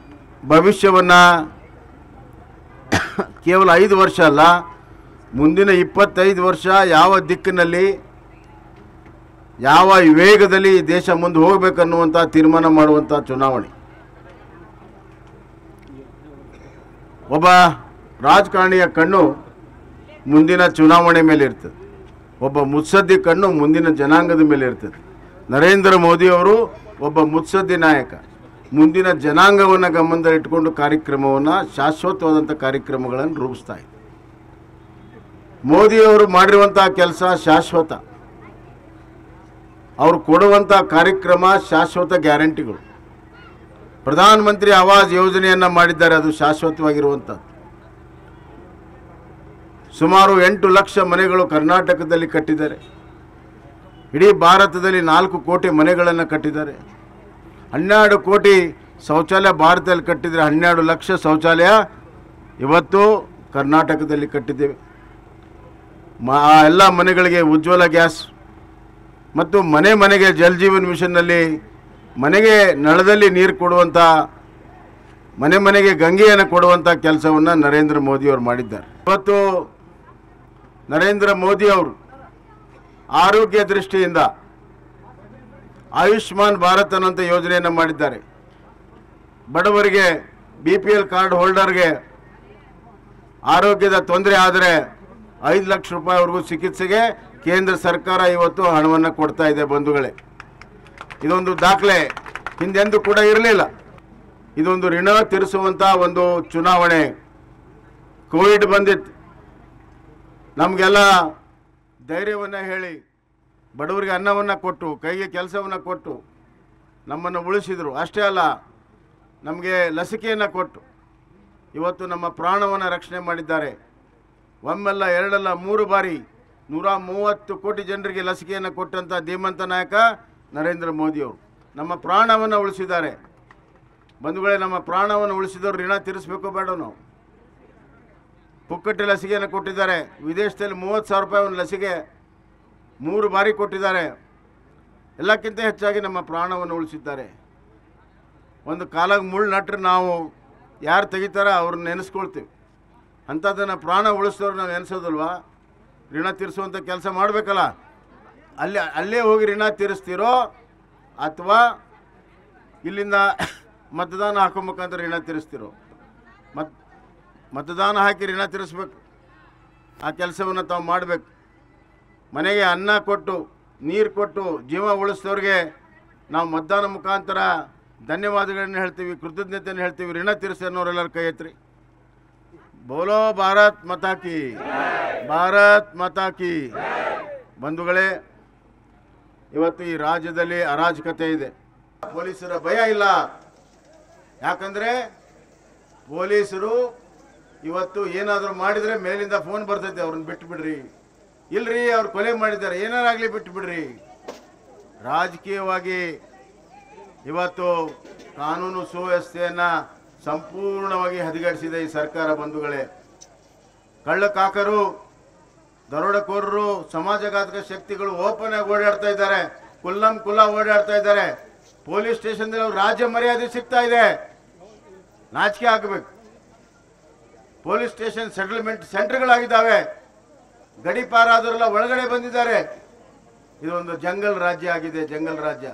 ಭವಿಷ್ಯವನ್ನು ಕೇವಲ 5 ವರ್ಷ ಅಲ್ಲ, ಮುಂದಿನ 25 ವರ್ಷ ಯಾವ ದಿಕ್ಕಿನಲ್ಲಿ, ಯಾವ ವೇಗದಲ್ಲಿ ದೇಶ ಮುಂದೆ ಹೋಗಬೇಕನ್ನುವಂಥ ತೀರ್ಮಾನ ಮಾಡುವಂಥ ಚುನಾವಣೆ. ಒಬ್ಬ ರಾಜಕಾರಣಿಯ ಕಣ್ಣು ಮುಂದಿನ ಚುನಾವಣೆ ಮೇಲೆ ಇರ್ತದೆ, ಒಬ್ಬ ಮುತ್ಸದ್ದಿ ಕಣ್ಣು ಮುಂದಿನ ಜನಾಂಗದ ಮೇಲೆ ಇರ್ತದೆ. ನರೇಂದ್ರ ಮೋದಿಯವರು ಒಬ್ಬ ಮುತ್ಸದ್ದಿ ನಾಯಕ. ಮುಂದಿನ ಜನಾಂಗವನ್ನು ಗಮನದಲ್ಲಿಟ್ಟುಕೊಂಡು ಕಾರ್ಯಕ್ರಮವನ್ನು ಶಾಶ್ವತವಾದಂಥ ಕಾರ್ಯಕ್ರಮಗಳನ್ನು ರೂಪಿಸ್ತಾ ಇದೆ. ಮೋದಿಯವರು ಮಾಡಿರುವಂಥ ಕೆಲಸ ಶಾಶ್ವತ, ಅವರು ಕೊಡುವಂಥ ಕಾರ್ಯಕ್ರಮ ಶಾಶ್ವತ ಗ್ಯಾರಂಟಿಗಳು. ಪ್ರಧಾನಮಂತ್ರಿ ಆವಾಸ್ ಯೋಜನೆಯನ್ನು ಮಾಡಿದ್ದಾರೆ, ಅದು ಶಾಶ್ವತವಾಗಿರುವಂಥದ್ದು. ಸುಮಾರು 8 ಲಕ್ಷ ಮನೆಗಳು ಕರ್ನಾಟಕದಲ್ಲಿ ಕಟ್ಟಿದ್ದಾರೆ. ಇಡೀ ಭಾರತದಲ್ಲಿ 4 ಕೋಟಿ ಮನೆಗಳನ್ನು ಕಟ್ಟಿದ್ದಾರೆ. 12 ಕೋಟಿ ಶೌಚಾಲಯ ಭಾರತದಲ್ಲಿ ಕಟ್ಟಿದರೆ 12 ಲಕ್ಷ ಶೌಚಾಲಯ ಇವತ್ತು ಕರ್ನಾಟಕದಲ್ಲಿ ಕಟ್ಟಿದ್ದೇವೆ. ಆ ಎಲ್ಲ ಮನೆಗಳಿಗೆ ಉಜ್ವಲ ಗ್ಯಾಸ್ ಮತ್ತು ಮನೆ ಮನೆಗೆ ಜಲ್ ಜೀವನ್ ಮಿಷನ್ನಲ್ಲಿ ಮನೆಗೆ ನಳದಲ್ಲಿ ನೀರು ಕೊಡುವಂಥ, ಮನೆ ಮನೆಗೆ ಗಂಗೆಯನ್ನು ಕೊಡುವಂಥ ಕೆಲಸವನ್ನು ನರೇಂದ್ರ ಮೋದಿಯವರು ಮಾಡಿದ್ದಾರೆ. ಇವತ್ತು ನರೇಂದ್ರ ಮೋದಿಯವರು ಆರೋಗ್ಯ ದೃಷ್ಟಿಯಿಂದ ಆಯುಷ್ಮಾನ್ ಭಾರತ್ ಅನ್ನೋಂಥ ಯೋಜನೆಯನ್ನು ಮಾಡಿದ್ದಾರೆ. ಬಡವರಿಗೆ BPL ಕಾರ್ಡ್ ಹೋಲ್ಡರ್ಗೆ ಆರೋಗ್ಯದ ತೊಂದರೆ ಆದರೆ 5 ಲಕ್ಷ ರೂಪಾಯಿವರೆಗೂ ಚಿಕಿತ್ಸೆಗೆ ಕೇಂದ್ರ ಸರ್ಕಾರ ಇವತ್ತು ಹಣವನ್ನು ಕೊಡ್ತಾ ಇದೆ. ಬಂಧುಗಳೇ, ಇದೊಂದು ದಾಖಲೆ, ಹಿಂದೆಂದೂ ಕೂಡ ಇರಲಿಲ್ಲ. ಇದೊಂದು ಋಣ ತೀರಿಸುವಂಥ ಒಂದು ಚುನಾವಣೆ. ಕೋವಿಡ್ ಬಂದಿತ್ತು, ನಮಗೆಲ್ಲ ಧೈರ್ಯವನ್ನು ಹೇಳಿ ಬಡವರಿಗೆ ಅನ್ನವನ್ನು ಕೊಟ್ಟು ಕೈಗೆ ಕೆಲಸವನ್ನು ಕೊಟ್ಟು ನಮ್ಮನ್ನು ಉಳಿಸಿದರು. ಅಷ್ಟೇ ಅಲ್ಲ, ನಮಗೆ ಲಸಿಕೆಯನ್ನು ಕೊಟ್ಟು ಇವತ್ತು ನಮ್ಮ ಪ್ರಾಣವನ್ನು ರಕ್ಷಣೆ ಮಾಡಿದ್ದಾರೆ. ಒಮ್ಮೆಲ್ಲ 2 ಅಲ್ಲ 3 ಬಾರಿ 130 ಕೋಟಿ ಜನರಿಗೆ ಲಸಿಕೆಯನ್ನು ಕೊಟ್ಟಂಥ ಧೀಮಂತ ನಾಯಕ ನರೇಂದ್ರ ಮೋದಿಯವರು ನಮ್ಮ ಪ್ರಾಣವನ್ನು ಉಳಿಸಿದ್ದಾರೆ. ಬಂಧುಗಳೇ, ನಮ್ಮ ಪ್ರಾಣವನ್ನು ಉಳಿಸಿದವರು ಋಣ ತೀರಿಸಬೇಕು ಬೇಡ? ನಾವು ಪುಕ್ಕಟ್ಟೆ ಲಸಿಕೆಯನ್ನು ಕೊಟ್ಟಿದ್ದಾರೆ. ವಿದೇಶದಲ್ಲಿ 30,000 ರೂಪಾಯಿ ಒಂದು ಲಸಿಕೆ 3 ಬಾರಿ ಕೊಟ್ಟಿದ್ದಾರೆ. ಎಲ್ಲಕ್ಕಿಂತ ಹೆಚ್ಚಾಗಿ ನಮ್ಮ ಪ್ರಾಣವನ್ನು ಉಳಿಸಿದ್ದಾರೆ. ಒಂದು ಕಾಲಾಗ ಮುಳ್ಳು ನಟ್ರೆ ನಾವು ಯಾರು ತೆಗಿತಾರೋ ಅವ್ರನ್ನ ನೆನೆಸ್ಕೊಳ್ತೀವಿ. ಅಂಥದ್ದನ್ನು ಪ್ರಾಣ ಉಳಿಸಿದವ್ರು ನಾವು ನೆನೆಸೋದಲ್ವಾ? ಋಣ ತೀರಿಸುವಂಥ ಕೆಲಸ ಮಾಡಬೇಕಲ್ಲ. ಅಲ್ಲೇ ಹೋಗಿ ಋಣ ತೀರಿಸ್ತೀರೋ ಅಥವಾ ಇಲ್ಲಿಂದ ಮತದಾನ ಹಾಕೋ ಮುಖಾಂತರ ಋಣ ತೀರಿಸ್ತೀರೋ? ಮತದಾನ ಹಾಕಿ ಋಣ ತೀರಿಸ್ಬೇಕು. ಆ ಕೆಲಸವನ್ನು ತಾವು ಮಾಡಬೇಕು. ಮನೆಗೆ ಅನ್ನ ಕೊಟ್ಟು ನೀರು ಕೊಟ್ಟು ಜೀವ ಉಳಿಸಿದವ್ರಿಗೆ ನಾವು ಮತದಾನ ಮುಖಾಂತರ ಧನ್ಯವಾದಗಳನ್ನು ಹೇಳ್ತೀವಿ, ಕೃತಜ್ಞತೆಯನ್ನು ಹೇಳ್ತೀವಿ. ಋಣ ತೀರಿಸಿ ಅನ್ನೋರೆಲ್ಲರೂ ಕೈ ಎತ್ತಿರಿ. ಬೋಲೋ ಭಾರತ್ ಮಾತಾ ಕಿ, ಭಾರತ್ ಮಾತಾ ಕಿ. ಬಂಧುಗಳೇ, ಇವತ್ತು ಈ ರಾಜ್ಯದಲ್ಲಿ ಅರಾಜಕತೆ ಇದೆ. ಪೊಲೀಸರ ಭಯ ಇಲ್ಲ. ಯಾಕಂದರೆ ಪೊಲೀಸರು ಇವತ್ತು ಏನಾದರೂ ಮಾಡಿದರೆ ಮೇಲಿಂದ ಫೋನ್ ಬರ್ತೈತೆ, ಅವ್ರನ್ನ ಬಿಟ್ಟು ಬಿಡ್ರಿ, ಇಲ್ರಿ ಅವ್ರು ಕೊಲೆ ಮಾಡಿದ್ದಾರೆ, ಏನಾರಾಗಲಿ ಬಿಟ್ಟು ಬಿಡ್ರಿ. ರಾಜಕೀಯವಾಗಿ ಇವತ್ತು ಕಾನೂನು ಸುವ್ಯವಸ್ಥೆಯನ್ನು ಸಂಪೂರ್ಣವಾಗಿ ಹದಗೆಡಿಸಿದೆ ಈ ಸರ್ಕಾರ. ಬಂಧುಗಳೇ, ಕಳ್ಳಕಾಕರು, ದರೋಡೆಕೋರರು, ಸಮಾಜಘಾತಕ ಶಕ್ತಿಗಳು ಓಪನ್ ಆಗಿ ಓಡಾಡ್ತಾ ಇದ್ದಾರೆ, ಕುಲ್ಲಂ ಕುಲ್ಲ ಓಡಾಡ್ತಾ ಇದ್ದಾರೆ. ಪೊಲೀಸ್ ಸ್ಟೇಷನ್ದಲ್ಲಿ ಅವ್ರು ರಾಜ್ಯ ಮರ್ಯಾದೆ ಸಿಗ್ತಾ ಇದೆ. ನಾಚಿಕೆ ಆಗಬೇಕು. ಪೊಲೀಸ್ ಸ್ಟೇಷನ್ ಸೆಟಲ್ಮೆಂಟ್ ಸೆಂಟರ್ಗಳಾಗಿದ್ದಾವೆ. ಗಡಿಪಾರಾದವರೆಲ್ಲ ಒಳಗಡೆ ಬಂದಿದ್ದಾರೆ. ಇದೊಂದು ಜಂಗಲ್ ರಾಜ್ಯ ಆಗಿದೆ, ಜಂಗಲ್ ರಾಜ್ಯ.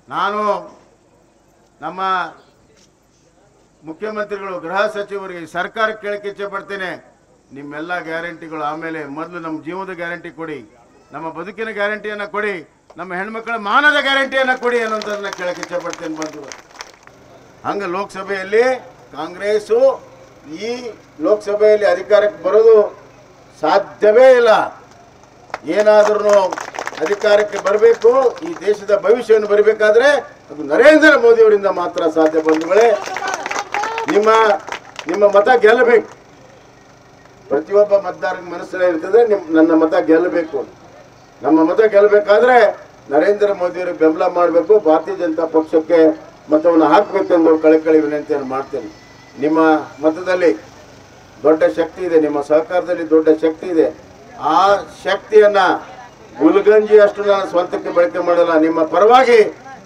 ನಾನು ನಮ್ಮ ಮುಖ್ಯಮಂತ್ರಿಗಳು, ಗೃಹ ಸಚಿವರಿಗೆ, ಸರ್ಕಾರಕ್ಕೆ ಕೇಳಕ್ಕೆ ಇಚ್ಛೆ ಪಡ್ತೇನೆ, ನಿಮ್ಮೆಲ್ಲ ಗ್ಯಾರಂಟಿಗಳು ಆಮೇಲೆ ಮೊದಲು ನಮ್ಮ ಜೀವನದ ಗ್ಯಾರಂಟಿ ಕೊಡಿ, ನಮ್ಮ ಬದುಕಿನ ಗ್ಯಾರಂಟಿಯನ್ನು ಕೊಡಿ, ನಮ್ಮ ಹೆಣ್ಮಕ್ಳ ಮಾನದ ಗ್ಯಾರಂಟಿಯನ್ನು ಕೊಡಿ ಅನ್ನೋಂಥದ್ದನ್ನ ಕೇಳಕ್ಕೆ ಇಚ್ಛೆ ಪಡ್ತೇನೆ. ಬಂದು ಹಂಗೆ ಲೋಕಸಭೆಯಲ್ಲಿ ಕಾಂಗ್ರೆಸ್ಸು ಈ ಲೋಕಸಭೆಯಲ್ಲಿ ಅಧಿಕಾರಕ್ಕೆ ಬರೋದು ಸಾಧ್ಯವೇ ಇಲ್ಲ. ಏನಾದ್ರೂ ಅಧಿಕಾರಕ್ಕೆ ಬರಬೇಕು, ಈ ದೇಶದ ಭವಿಷ್ಯವನ್ನು ಬರಬೇಕಾದ್ರೆ ಅದು ನರೇಂದ್ರ ಮೋದಿಯವರಿಂದ ಮಾತ್ರ ಸಾಧ್ಯ. ಬಂಧುಗಳೇ, ನಿಮ್ಮ ಮತ ಗೆಲ್ಲಬೇಕು. ಪ್ರತಿಯೊಬ್ಬ ಮತದಾರನ ಮನಸ್ಸಲ್ಲಿ ಇರ್ತದೆ, ನನ್ನ ಮತ ಗೆಲ್ಲಬೇಕು. ನಮ್ಮ ಮತ ಗೆಲ್ಲಬೇಕಾದ್ರೆ ನರೇಂದ್ರ ಮೋದಿಯವರಿಗೆ ಬೆಂಬಲ ಮಾಡಬೇಕು. ಭಾರತೀಯ ಜನತಾ ಪಕ್ಷಕ್ಕೆ ಮತವನ್ನು ಹಾಕಬೇಕೆಂದು ಕಳಕಳಿ ವಿನಂತಿಯನ್ನು ಮಾಡ್ತೇನೆ. ನಿಮ್ಮ ಮತದಲ್ಲಿ ದೊಡ್ಡ ಶಕ್ತಿ ಇದೆ, ನಿಮ್ಮ ಸಹಕಾರದಲ್ಲಿ ದೊಡ್ಡ ಶಕ್ತಿ ಇದೆ. ಆ ಶಕ್ತಿಯನ್ನು ಗುಲ್ಗಂಜಿ ಅಷ್ಟು ನಾನು ಸ್ವಂತಕ್ಕೆ ಬಳಕೆ ಮಾಡಲ್ಲ. ನಿಮ್ಮ ಪರವಾಗಿ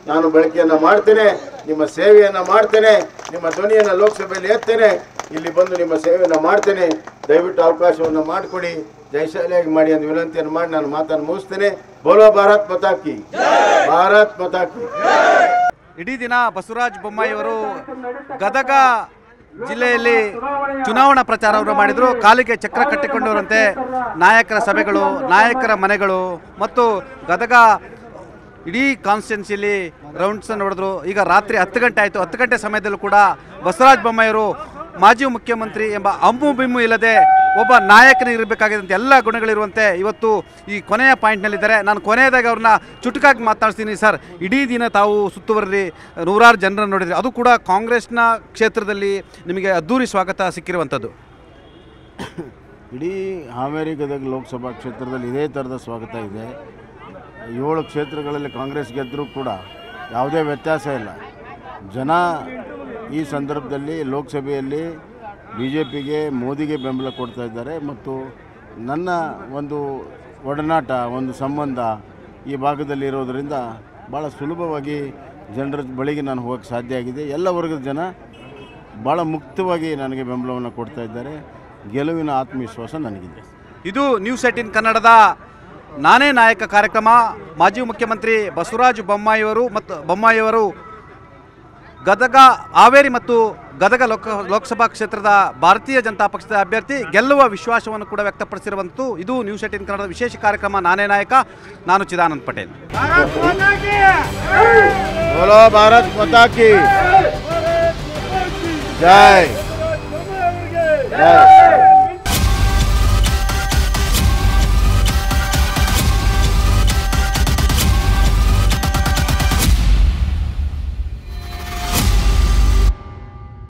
ನಾನು ಬಳಕೆಯನ್ನು ಮಾಡ್ತೇನೆ, ನಿಮ್ಮ ಸೇವೆಯನ್ನು ಮಾಡ್ತೇನೆ, ನಿಮ್ಮ ಧ್ವನಿಯನ್ನು ಲೋಕಸಭೆಯಲ್ಲಿ ಎತ್ತೇನೆ, ಇಲ್ಲಿ ಬಂದು ನಿಮ್ಮ ಸೇವೆಯನ್ನು ಮಾಡ್ತೇನೆ. ದಯವಿಟ್ಟು ಅವಕಾಶವನ್ನು ಮಾಡಿಕೊಡಿ, ಜಯಶಾಲಿಯಾಗಿ ಮಾಡಿ ಅಂತ ವಿನಂತಿಯನ್ನು ಮಾಡಿ ನಾನು ಮಾತನ್ನು ಮುಗಿಸ್ತೇನೆ. ಬೋಲೋ ಭಾರತ್ ಮಾತಾ ಕಿ, ಭಾರತ್ ಮಾತಾ ಕಿ. ಇಡೀ ದಿನ ಬಸವರಾಜ ಬೊಮ್ಮಾಯಿ ಅವರು ಗದಗ ಜಿಲ್ಲೆಯಲ್ಲಿ ಚುನಾವಣಾ ಪ್ರಚಾರವನ್ನು ಮಾಡಿದರು. ಕಾಲಿಗೆ ಚಕ್ರ ಕಟ್ಟಿಕೊಂಡವರಂತೆ ನಾಯಕರ ಸಭೆಗಳು, ನಾಯಕರ ಮನೆಗಳು ಮತ್ತು ಗದಗ ಇಡೀ ಕಾನ್ಸ್ಟಿಟ್ಯೂನ್ಸಿಯಲ್ಲಿ ರೌಂಡ್ಸನ್ನು ಹೊಡೆದ್ರು. ಈಗ ರಾತ್ರಿ 10 ಗಂಟೆ ಆಯಿತು. 10 ಗಂಟೆ ಸಮಯದಲ್ಲೂ ಕೂಡ ಬಸವರಾಜ ಬೊಮ್ಮಾಯಿಯವರು ಮಾಜಿ ಮುಖ್ಯಮಂತ್ರಿ ಎಂಬ ಅಂಬು ಬಿಮ್ಮು ಇಲ್ಲದೆ ಒಬ್ಬ ನಾಯಕನಿರಬೇಕಾಗಿದ್ದಂಥ ಎಲ್ಲ ಗುಣಗಳಿರುವಂತೆ ಇವತ್ತು ಈ ಕೊನೆಯ ಪಾಯಿಂಟ್ನಲ್ಲಿದ್ದಾರೆ. ನಾನು ಕೊನೆಯದಾಗಿ ಅವ್ರನ್ನ ಚುಟುಕಾಗಿ ಮಾತಾಡ್ತೀನಿ. ಸರ್, ಇಡೀ ದಿನ ತಾವು ಸುತ್ತುವರೆದಿ ನೂರಾರು ಜನರನ್ನು ನೋಡಿದ್ರಿ, ಅದು ಕೂಡ ಕಾಂಗ್ರೆಸ್ನ ಕ್ಷೇತ್ರದಲ್ಲಿ ನಿಮಗೆ ಅದ್ಧೂರಿ ಸ್ವಾಗತ ಸಿಕ್ಕಿರುವಂಥದ್ದು. ಇಡೀ ಹಾವೇರಿ ಗದಗ ಲೋಕಸಭಾ ಕ್ಷೇತ್ರದಲ್ಲಿ ಇದೇ ಥರದ ಸ್ವಾಗತ ಇದೆ. 7 ಕ್ಷೇತ್ರಗಳಲ್ಲಿ ಕಾಂಗ್ರೆಸ್ ಗೆದ್ದರೂ ಕೂಡ ಯಾವುದೇ ವ್ಯತ್ಯಾಸ ಇಲ್ಲ. ಜನ ಈ ಸಂದರ್ಭದಲ್ಲಿ ಲೋಕಸಭೆಯಲ್ಲಿ BJPಗೆ ಮೋದಿಗೆ ಬೆಂಬಲ ಕೊಡ್ತಾ ಇದ್ದಾರೆ. ಮತ್ತು ನನ್ನ ಒಂದು ಒಡನಾಟ, ಒಂದು ಸಂಬಂಧ ಈ ಭಾಗದಲ್ಲಿ ಇರೋದರಿಂದ ಭಾಳ ಸುಲಭವಾಗಿ ಜನರ ಬಳಿಗೆ ನಾನು ಹೋಗೋಕ್ಕೆ ಸಾಧ್ಯ ಆಗಿದೆ. ಎಲ್ಲ ವರ್ಗದ ಜನ ಭಾಳ ಮುಕ್ತವಾಗಿ ನನಗೆ ಬೆಂಬಲವನ್ನು ಕೊಡ್ತಾ ಇದ್ದಾರೆ. ಗೆಲುವಿನ ಆತ್ಮವಿಶ್ವಾಸ ನನಗಿದೆ. ಇದು ನ್ಯೂಸ್ 18 ಕನ್ನಡದ ನಾನೇ ನಾಯಕ ಕಾರ್ಯಕ್ರಮ. ಮಾಜಿ ಮುಖ್ಯಮಂತ್ರಿ ಬಸವರಾಜ ಬೊಮ್ಮಾಯಿಯವರು ಗದಗ, ಹಾವೇರಿ ಮತ್ತು ಗದಗ ಲೋಕಸಭಾ ಕ್ಷೇತ್ರದ ಭಾರತೀಯ ಜನತಾ ಪಕ್ಷದ ಅಭ್ಯರ್ಥಿ ಗೆಲ್ಲುವ ವಿಶ್ವಾಸವನ್ನು ಕೂಡ ವ್ಯಕ್ತಪಡಿಸಿರುವಂಥದ್ದು. ಇದು ನ್ಯೂಸ್ 18 ಕನ್ನಡದ ವಿಶೇಷ ಕಾರ್ಯಕ್ರಮ ನಾನೇ ನಾಯಕ. ನಾನು ಚಿದಾನಂದ್ ಪಟೇಲ್. बोलो भारत माता की जय जय।